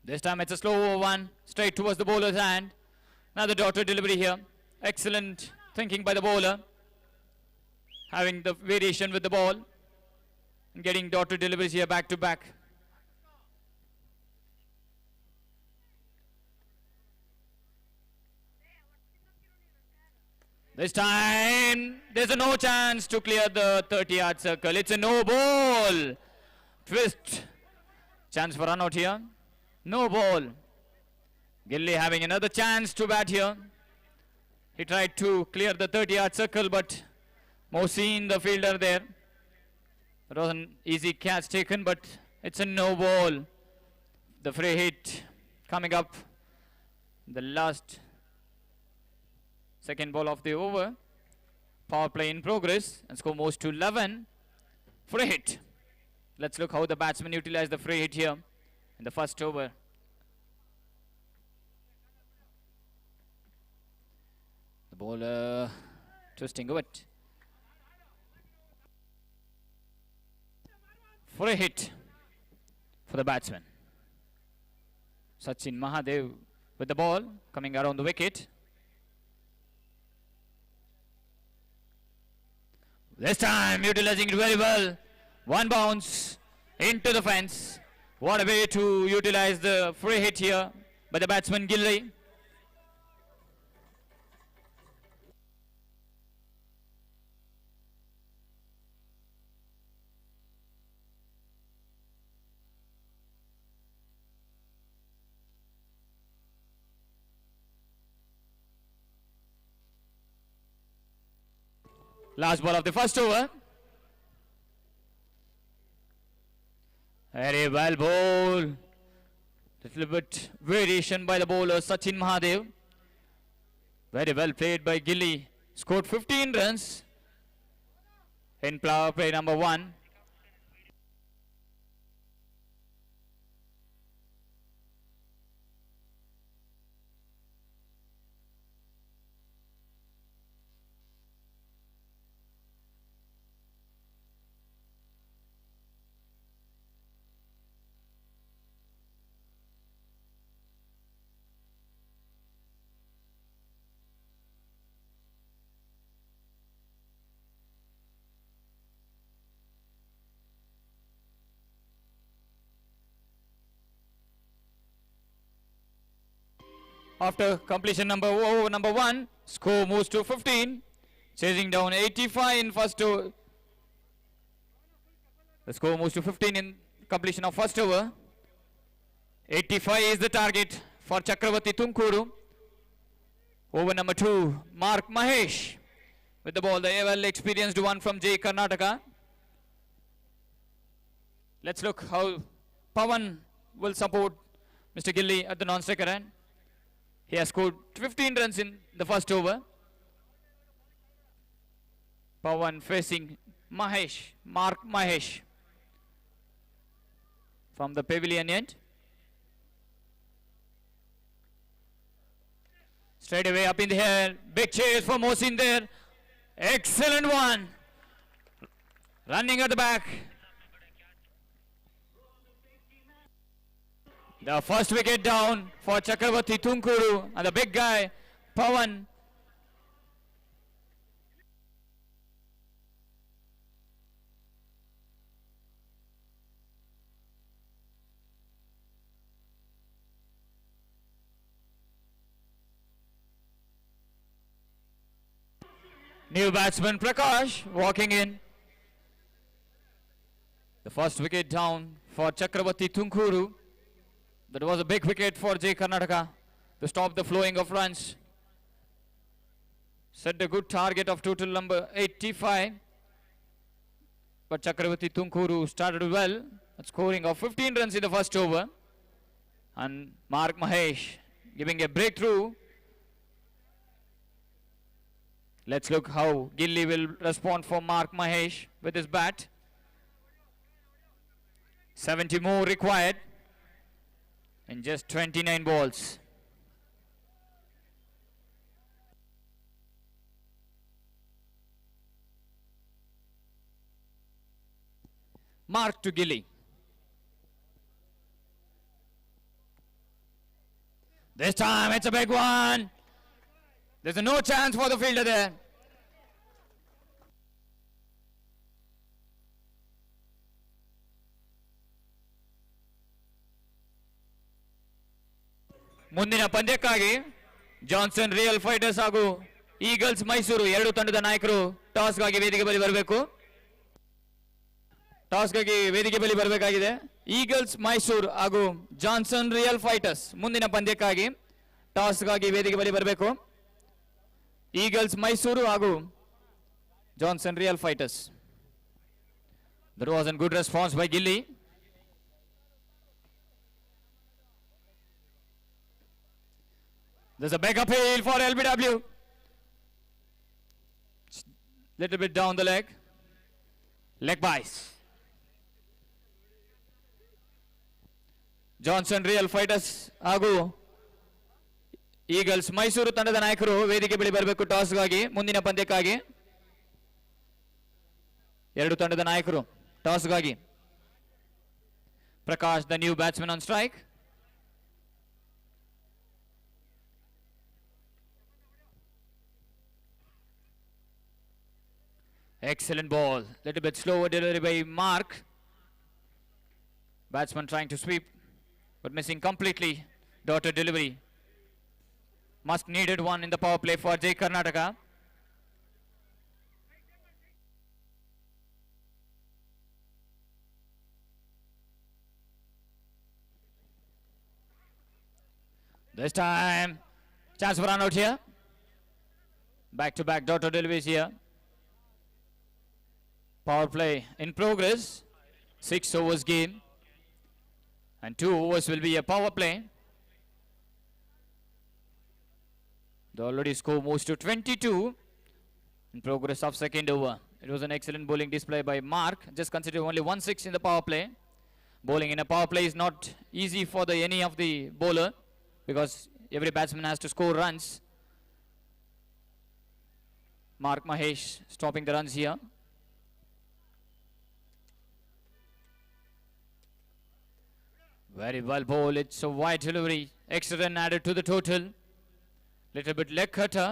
This time it's a slow over one, straight towards the bowler's hand. Another dot to delivery here. Excellent thinking by the bowler. Having the variation with the ball. And getting dot to deliveries here back to back. This time, there's a no chance to clear the 30-yard circle. It's a no ball. Twist. Chance for run out here. No ball. Gilly having another chance to bat here. He tried to clear the 30-yard circle, but Mohsin, the fielder there. It was an easy catch taken, but it's a no ball. The free hit coming up. The last second ball of the over. Power play in progress and score moves to 11. Free hit. Let's look how the batsman utilized the free hit here in the first over. The bowler twisting a bit. Free hit for the batsman. Sachin Mahadev with the ball coming around the wicket. This time utilizing it very well. One bounce into the fence. What a way to utilize the free hit here by the batsman Gilly. Last ball of the first over. Very well bowled. Little bit variation by the bowler Sachin Mahadev. Very well played by Gilly. Scored 15 runs in power play number 1. After completion over number 1, score moves to 15, chasing down 85 in first over. The score moves to 15 in completion of first over. 85 is the target for Chakravarti Tunkuru. Over number 2, Mark Mahesh with the ball, the well experienced one from J Karnataka. Let's look how Pawan will support Mr. Gilly at the non-striker end. He has scored 15 runs in the first over. Pawan facing Mahesh, Mark Mahesh from the pavilion end. Straight away up in the air, big chase for Mohsin there. Excellent one. Running at the back. The first wicket down for Chakravarti Tunkuru and the big guy, Pawan. New batsman Prakash walking in. The first wicket down for Chakravarti Tunkuru. That was a big wicket for J Karnataka to stop the flowing of runs. Set a good target of total number 85. But Chakravarti Tunkuru started well, at scoring of 15 runs in the first over. And Mark Mahesh giving a breakthrough. Let's look how Gilly will respond for Mark Mahesh with his bat. 70 more required in just 29 balls. Mark to Gilly. This time it's a big one. There's no chance for the fielder there. ಮುಂದಿನ ಪಂದ್ಯಕ್ಕಾಗಿ Johnson real fighters ಹಾಗೂ eagles Mysuru ಎರಡು ತಂಡದ ನಾಯಕರು ಟಾಸ್ಗಾಗಿ ವೇದಿಕೆ ಬಳಿ ಬರಬೇಕು. ಟಾಸ್ಗಾಗಿ ವೇದಿಕೆ ಬಳಿ ಬರಬೇಕಾಗಿದೆ. ಈಗಲ್ಸ್ ಮೈಸೂರು ಹಾಗೂ ಜಾನ್ಸನ್ ರಿಯಲ್ ಫೈಟರ್ಸ್ ಮುಂದಿನ ಪಂದ್ಯಕ್ಕಾಗಿ ಟಾಸ್ಗಾಗಿ ವೇದಿಕೆ ಬಳಿ ಬರಬೇಕು. ಈಗಲ್ಸ್ ಮೈಸೂರು ಹಾಗೂ Johnson real fighters. There was a good response by Gilly. There's a back appeal for LBW. Little bit down the leg. Leg buys. Johnson real fighters ಹಾಗೂ eagles Mysuru ತಂಡದ ನಾಯಕರು ವೇದಿಕೆ ಬಳಿ ಬರಬೇಕು ಟಾಸ್ಗಾಗಿ ಮುಂದಿನ ಪಂದ್ಯಕ್ಕಾಗಿ. ಎರಡು ತಂಡದ ನಾಯಕರು ಟಾಸ್ಗಾಗಿ. Prakash the new batsman on strike. Excellent ball. Little bit slower delivery by Mark. Batsman trying to sweep, but missing completely. Dotted delivery. Must needed one in the power play for Jai Karnataka. This time, chance for run out here. Back to back dotted deliveries here. Power play in progress. 6 overs game. And 2 overs will be a power play. The already score moves to 22 in progress of second over. It was an excellent bowling display by Mark. Just consider only 1-6 in the power play. Bowling in a power play is not easy for any of the bowler because every batsman has to score runs. Mark Mahesh stopping the runs here. Very well bowled. It's a wide delivery. Extra run added to the total. Little bit leg cutter.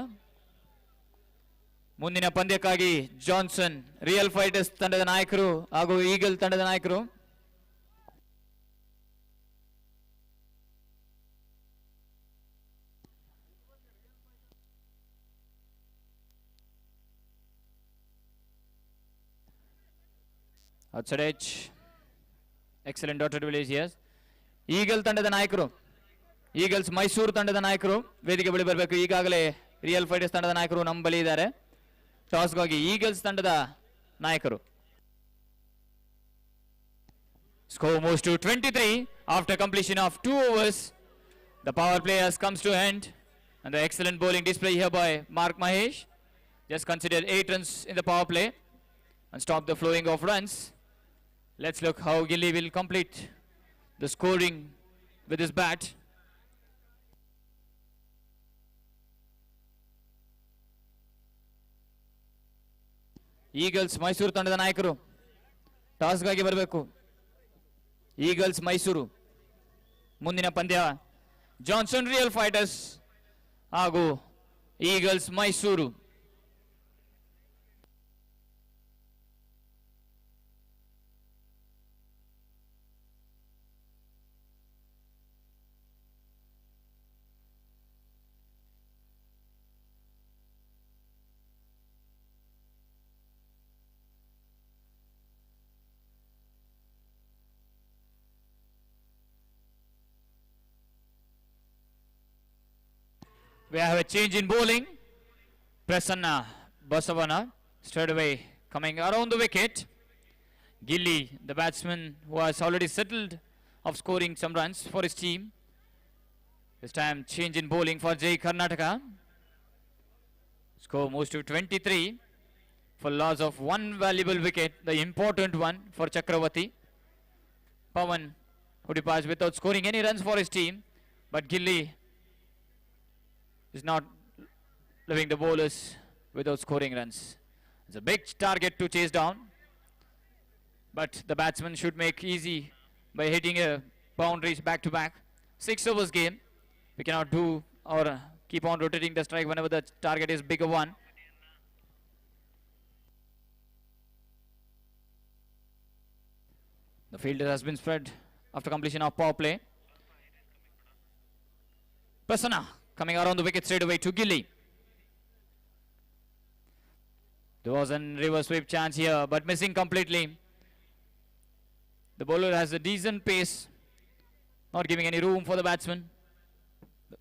ಮುಂದಿನ ಪಂದ್ಯಕ್ಕಾಗಿ Johnson real fighters ತಂಡದ ನಾಯಕರು ಹಾಗೂ eagle ತಂಡದ ನಾಯಕರು. outside edge. Excellent dotted village here. Eagle ತಂಡದ ನಾಯಕರು eagles Mysuru ತಂಡದ ನಾಯಕರು ವೇದಿಕೆ ಬಳಿ ಬರಬೇಕು. ಈಗಾಗಲೇ ರಿಯಲ್ ಫೈಟರ್ಸ್ ತಂಡದ ನಾಯಕರು ನಮ್ಮ ಬಳಿ ಇದ್ದಾರೆ. ಟಾಸ್ಗಾಗಿ ಈಗಲ್ಸ್ ತಂಡದ ನಾಯಕರು. Score moves to 23 after completion of 2 overs. The power play has comes to end and the excellent bowling display here by Mark Mahesh. Just consider 8 runs in the power play and stop the flowing of runs. Let's look how Gilly will complete the scoring with his bat. Eagles Mysuru ತಂಡದ ನಾಯಕರು ಟಾಸ್ಗಾಗಿ ಬರಬೇಕು. Eagles Mysuru ಮುಂದಿನ ಪಂದ್ಯ Johnson real fighters ಹಾಗೂ eagles Mysuru. We have a change in bowling. Prasanna Basavana straight away coming around the wicket. Gilly, the batsman who has already settled of scoring some runs for his team. This time change in bowling for Jai Karnataka. Score moves to 23 for loss of one valuable wicket, the important one for Chakravarti. Pawan who departs without scoring any runs for his team, but Gilly is not leaving the bowlers without scoring runs. It's a big target to chase down, but the batsman should make easy by hitting a boundaries back to back. 6 overs game. We cannot do or keep on rotating the strike whenever the target is bigger one. The fielder has been spread after completion of power play. Prasanna coming around the wicket straight away to Gilly. There was a reverse sweep chance here, but missing completely. The bowler has a decent pace, not giving any room for the batsman.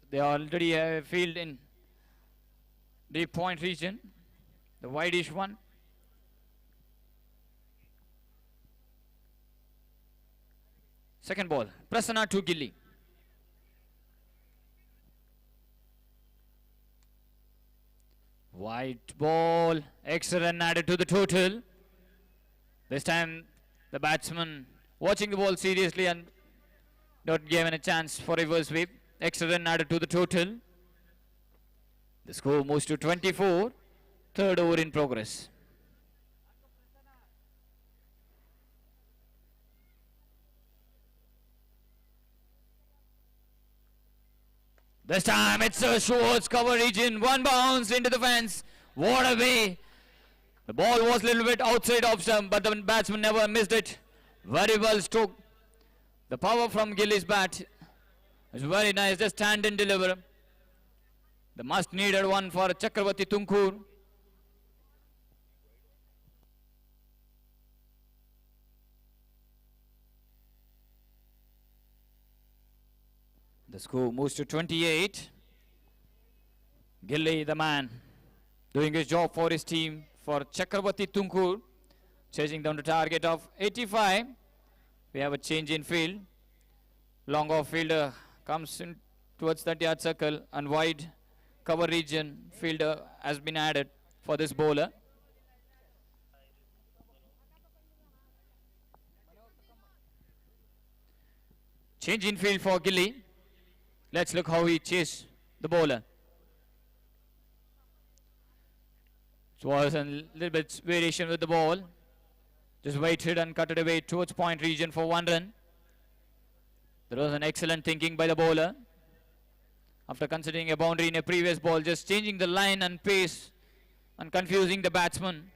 They already have a field in deep point region, the wideish one. Second ball, Prasanna to Gilly. White ball, extra run added to the total. This time the batsman watching the ball seriously and not given a chance for reverse sweep. Extra run added to the total. The score moves to 24. Third over in progress. This time it's a Schwartz cover region. One bounce into the fence. What a way. The ball was a little bit outside of stump, but the batsman never missed it. Very well struck. The power from Gilly's bat is very nice. Just stand and deliver. The must needed one for Chakravarti Tunkur. The score moves to 28. Gilly, the man, doing his job for his team for Chakravarti Tunkur, chasing down the target of 85. We have a change in field. Long off fielder comes in towards the yard circle, and wide cover region fielder has been added for this bowler. Change in field for Gilly. Let's look how he chased the bowler. It was a little bit variation with the ball. Just waited and cut it away towards point region for 1 run. There was an excellent thinking by the bowler. After considering a boundary in a previous ball, just changing the line and pace and confusing the batsman.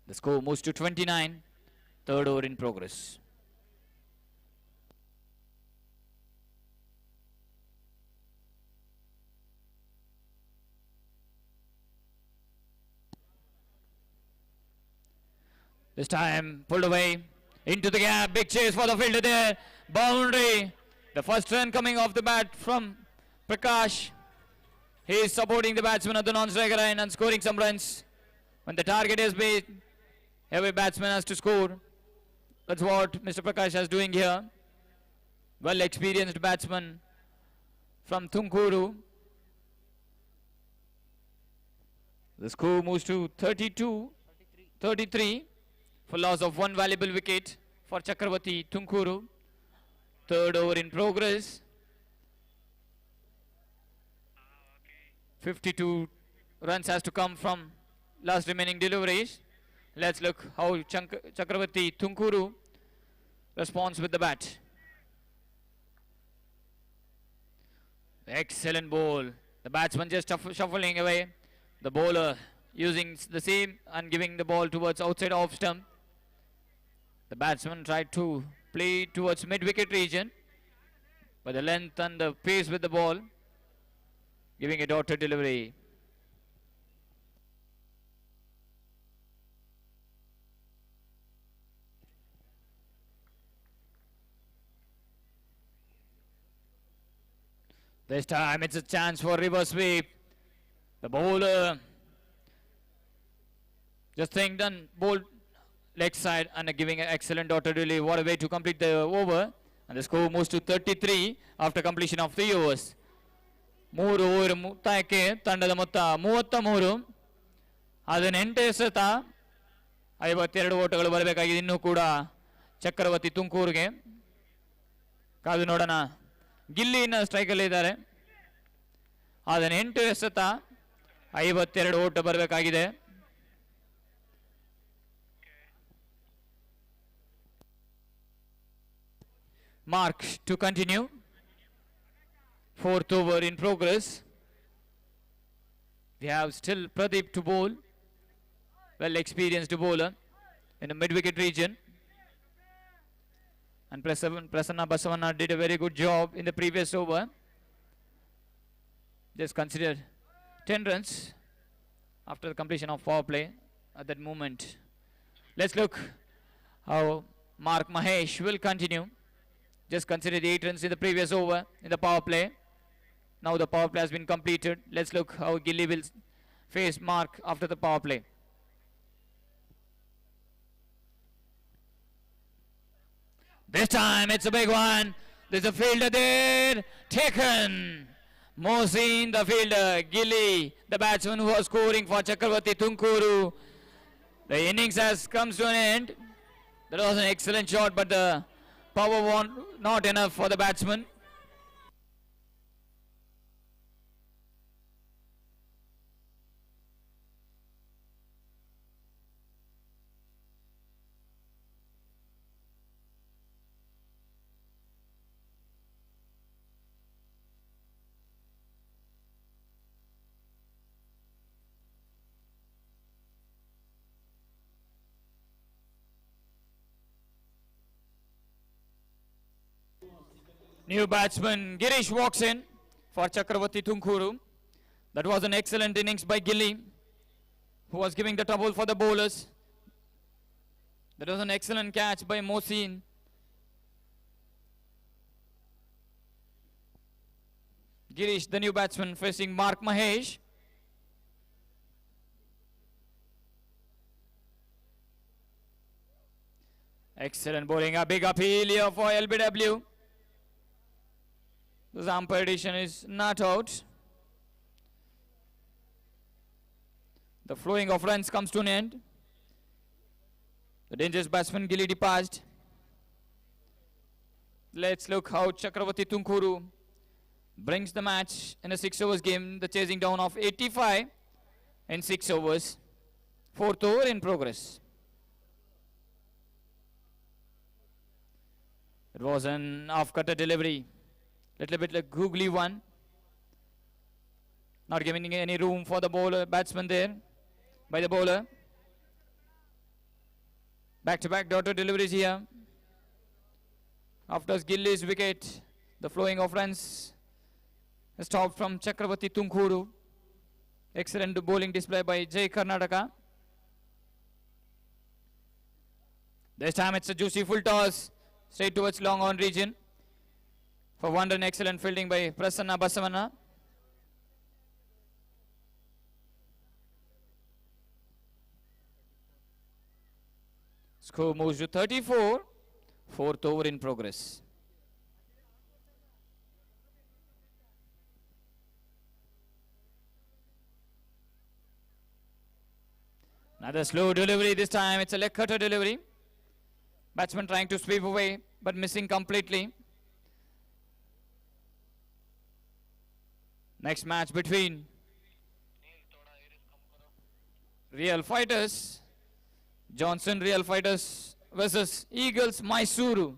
The score moves to 29. Third over in progress. This time pulled away into the gap. Big chase for the fielder there. Boundary. The first run coming off the bat from Prakash. He is supporting the batsman at the non-striker line and scoring some runs. When the target is made, every batsman has to score. That's what Mr. Prakash is doing here. Well experienced batsman from Tunkuru. The score moves to 33 for loss of one valuable wicket for Chakravarti Tunkuru. Third over in progress. 52 runs has to come from last remaining deliveries. Let's look how Chakravarti Tunkuru responds with the bat. Excellent ball. The batsman just shuffling away. The bowler using the same and giving the ball towards outside off stump. The batsman tried to play towards mid-wicket region, but the length and the pace with the ball, giving a dotted delivery. This time it's a chance for reverse sweep. The bowler just think done, bowled leg side and giving an excellent dotted delivery. What a way to complete the over. And the score moves to 33 after completion of 3 overs. 3 over ಮುಕ್ತಾಯಕ್ಕೆ ತಂಡದ ಮೊತ್ತ 33. 18 ಎಸೆತ 52 ಓಟಗಳು ಬರಬೇಕಾಗಿದೆ ಇನ್ನೂ ಕೂಡ ಚಕ್ರವರ್ತಿ ತುಮಕೂರಿಗೆ. ಕಾದು ನೋಡೋಣ. ಗಿಲ್ಲಿನ ಸ್ಟ್ರೈಕಲ್ಲಿ ಇದ್ದಾರೆ. 18 ಎಸೆತ 52 ಓಟ ಬರಬೇಕಾಗಿದೆ. mark to continue. Fourth over in progress. We have still Pradeep to bowl. Well experienced bowler in the mid-wicket region. And Prasanna Basavanna did a very good job in the previous over. Just considered 10 runs after the completion of power play at that moment. Let's look how Mark Mahesh will continue. Just considered 8 runs in the previous over in the power play. Now the power play has been completed. Let's look how Gilly will face Mark after the power play. This time it's a big one. There's a fielder there. Taken. Mohsin, the fielder. Gilly, the batsman who was scoring for Chakravarti Tunkuru. The innings has come to an end. That was an excellent shot, but the power was not enough for the batsman. New batsman Girish walks in for Chakravarti Tunkuru. That was an excellent innings by Gilly, who was giving the trouble for the bowlers. That was an excellent catch by Mohsin. Girish, the new batsman, facing Mark Mahesh. Excellent bowling, a big appeal here for LBW. The umpire addition is not out. The flowing of runs comes to an end. The dangerous batsman Gilly departed. Let's look how Chakravarti Tunkuru brings the match in a 6 overs game. The chasing down of 85 in 6 overs. Fourth over in progress. It was an off-cutter delivery. Little bit like googly one. Not giving any room for the bowler, batsman there by the bowler. Back-to-back dotted deliveries here. After Gilly's wicket, the flowing of runs stopped from Chakravarti Tunkuru. Excellent bowling display by Jai Karnataka. This time it's a juicy full toss straight towards long on region. For one run, excellent fielding by Prasanna Basavanna. Score moves to 34. Fourth over in progress. Another slow delivery. This time it's a leg cutter delivery. Batsman trying to sweep away but missing completely. Next match between Real Fighters, Johnson Real Fighters versus Eagles Mysuru.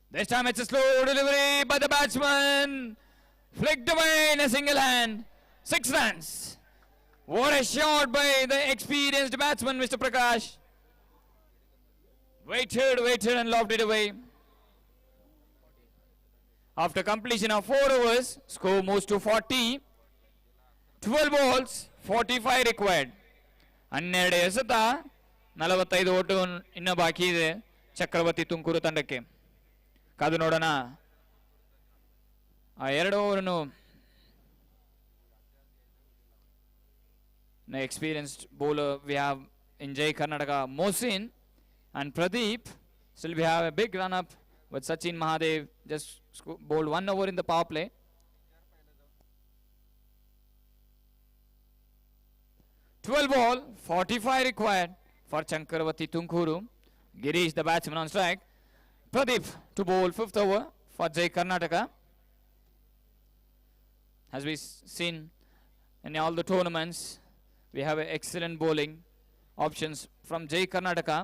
This time it's a slow delivery by the batsman. Flicked away in a single hand. 6 runs. What a shot by the experienced batsman, Mr. Prakash. Waited and lobbed it away. After completion of 4 overs, score moves to 40. 12 balls, 45 required. 12 ಎಸೆತ 45 vote ಇನ್ನು ಬಾಕಿ ಇದೆ ಚಕ್ರವರ್ತಿ ತುಮಕೂರು ತಂಡಕ್ಕೆ. ಕಾದು ನೋಡೋಣ ಆ 2 ಓವರನ್ನು experienced bowler we have in Jai Karnataka, Mohsin and Pradeep. Still we have a big run up with Sachin Mahadev just bowled 1 over in the power play. Twelve ball, 45 required for Chakravarti Tunkuru. Girish, the batsman, on strike. Pradeep to bowl 5th over for Jai Karnataka. As we seen in all the tournaments, we have excellent bowling options from Jai Karnataka.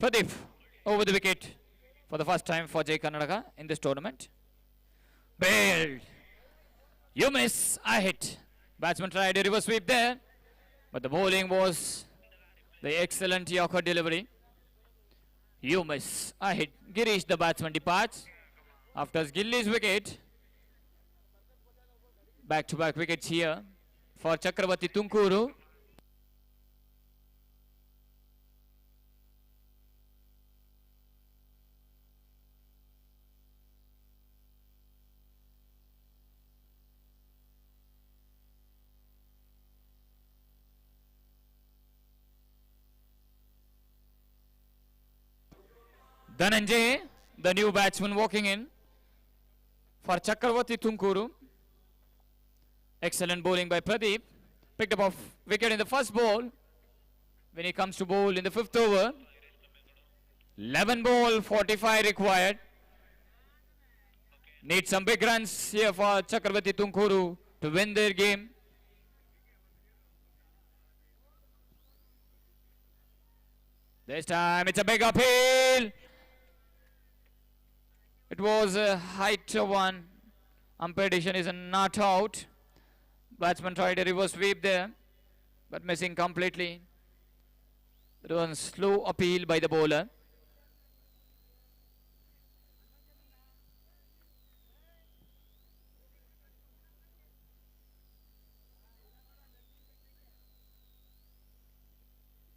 Pradeep over the wicket for the first time for Jai Karnataka in this tournament. Bailed. You miss, I hit. Batsman tried a reverse sweep there, but the bowling was the excellent Yorker delivery. You miss, I hit. Girish, the batsman, departs after Gilly's wicket. Back-to-back wickets here for Chakravarti Tunkuru. Dhananjay, the new batsman walking in for Chakravarti Tunkuru. Excellent bowling by Pradeep. Picked up a wicket in the first ball. When he comes to bowl in the 5th over. 11 ball, 45 required. Need some big runs here for Chakravarti Tunkuru to win their game. This time it's a big uphill. It was a height one. Umpire decision is a not out. Batsman tried a reverse sweep there, but missing completely. It was a slow appeal by the bowler.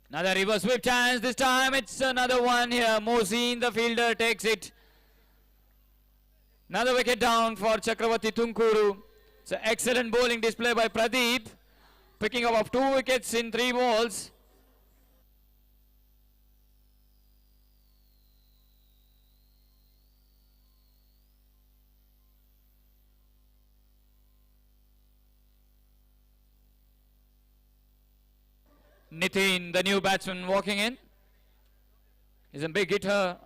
Another reverse sweep chance. This time it's another one here. Mohsin, the fielder, takes it. Another wicket down for Chakravarti Tunkuru. It's an excellent bowling display by Pradeep. Picking up of 2 wickets in 3 balls. Nitin, the new batsman walking in, is a big hitter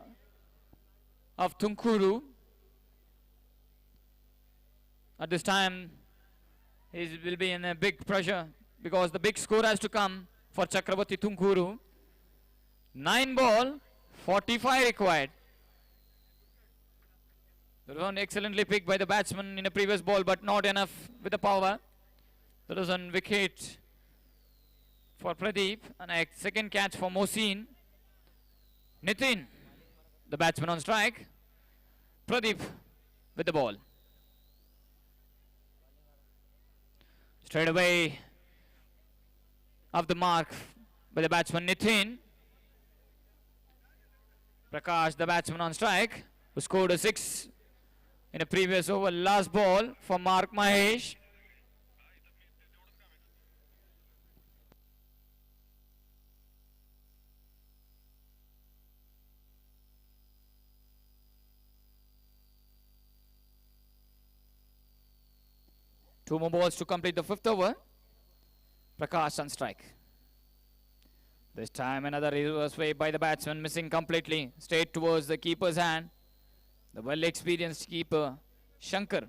of Tunkuru. At this time, he will be in a big pressure because the big score has to come for Chakravarti Tunkuru. 9 ball, 45 required. That was excellently picked by the batsman in a previous ball, but not enough with the power. That was on wicket for Pradeep, and a second catch for Mohsin. Nitin, the batsman on strike. Pradeep with the ball. Straight away off the mark by the batsman Nitin. Prakash, the batsman on strike, who scored a 6 in a previous over. Last ball for Mark Mahesh. Two more balls to complete the 5th over. Prakash on strike. This time another reverse sweep by the batsman, missing completely. Straight towards the keeper's hand. The well-experienced keeper, Shankar.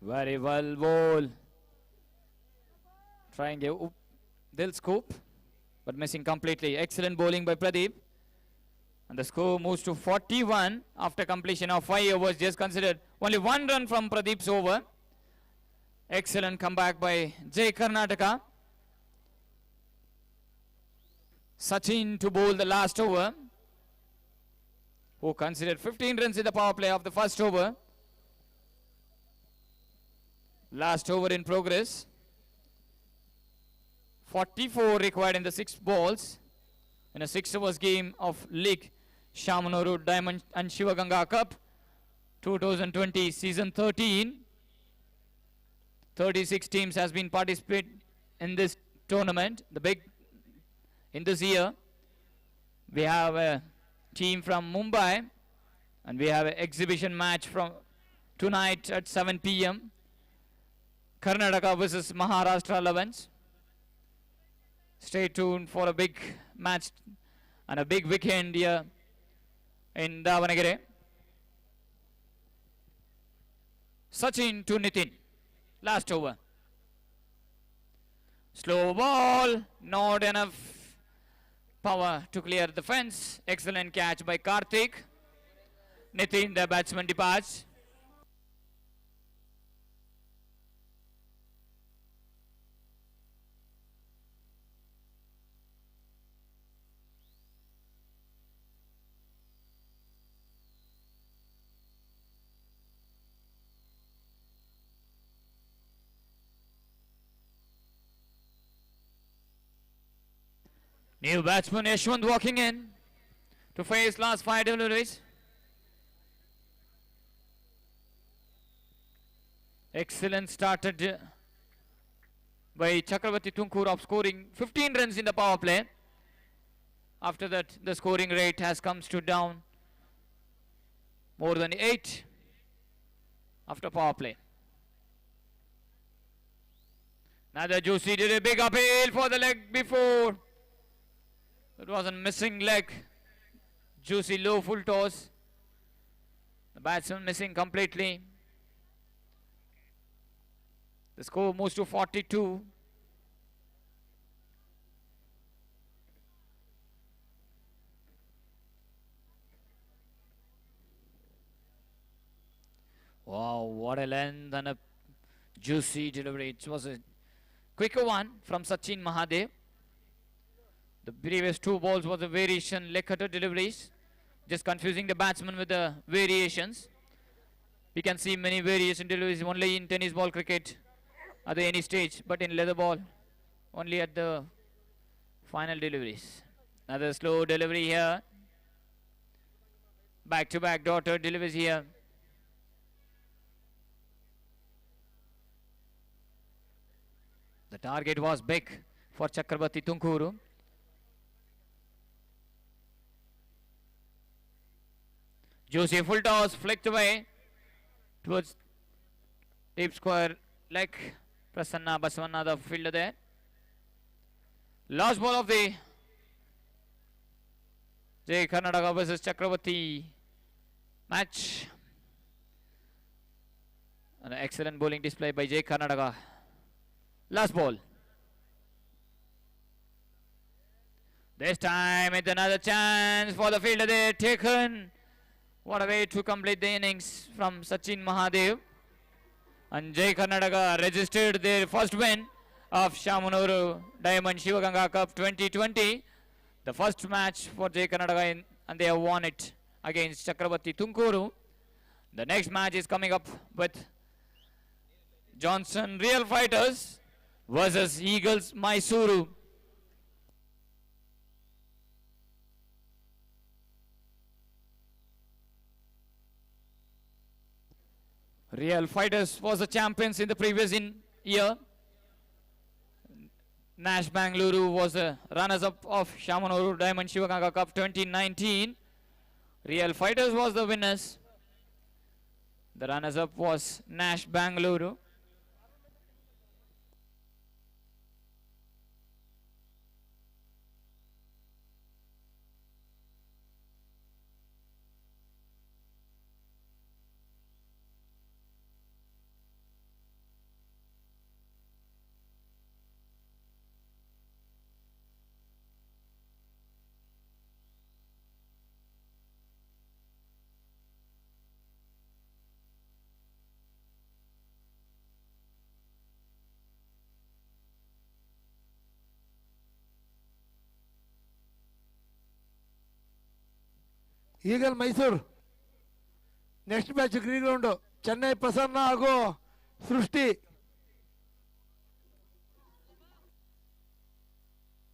Very well bowled. Trying a Dil scoop, but missing completely. Excellent bowling by Pradeep. And the score moves to 41 after completion of 5 overs just considered. Only 1 run from Pradeep's over. Excellent comeback by Jai Karnataka. Sachin to bowl the last over, who considered 15 runs in the power play of the first over. Last over in progress. 44 required in the 6 balls in a 6 overs game of League Shamanuru Diamond and Shivaganga Cup 2020 season 13. 36 teams has been participate in this tournament. The big in this year we have a team from Mumbai, and we have an exhibition match from tonight at 7 p.m. Karnataka versus Maharashtra 11s. Stay tuned for a big match and a big weekend here in Davanagere. Sachin to Nitin. Last over. Slow ball, not enough power to clear the fence. Excellent catch by Karthik. Nitin, the batsman, departs. New batsman Yashwant walking in to face last 5 deliveries. Excellent started by Chakravarti Tunkur of scoring 15 runs in the power play. After that, the scoring rate has come to down more than 8 after power play. Another Joshi did a big appeal for the leg before. It was a missing leg. Juicy low full toss. The batsman missing completely. The score moves to 42. Wow, what a length and a juicy delivery. It was a quicker one from Sachin Mahadev. The previous 2 balls was a variation, leg cutter deliveries, just confusing the batsman with the variations. We can see many variation deliveries only in tennis ball cricket at any stage, but in leather ball, only at the final deliveries. Another slow delivery here. Back-to-back daughter deliveries here. The target was big for Chakravarti Tunkuru. Joshi full toss, flicked away towards deep square leg. Prasanna Basavanna, the fielder there. Last ball of the Jai Karnataka versus Chakravarti match. An excellent bowling display by Jai Karnataka. Last ball. This time it's another chance for the fielder there taken. What a way to complete the innings from Sachin Mahadev. And Jai Karnataka registered their first win of Shamanuru Diamond Shivaganga Cup 2020. The first match for Jai Karnataka and they have won it against Chakravarti Tunkuru. The next match is coming up with Johnson Real Fighters versus Eagles Mysuru. Real Fighters was the champions in the previous year. Nash Bangalore was the runners-up of Shamanuru Diamond Shivaganga Cup 2019. Real Fighters was the winners. The runners-up was Nash Bangalore. Eagle Mysuru next match green ground Chennai Prasanna ಹಾಗೂ ಸೃಷ್ಟಿ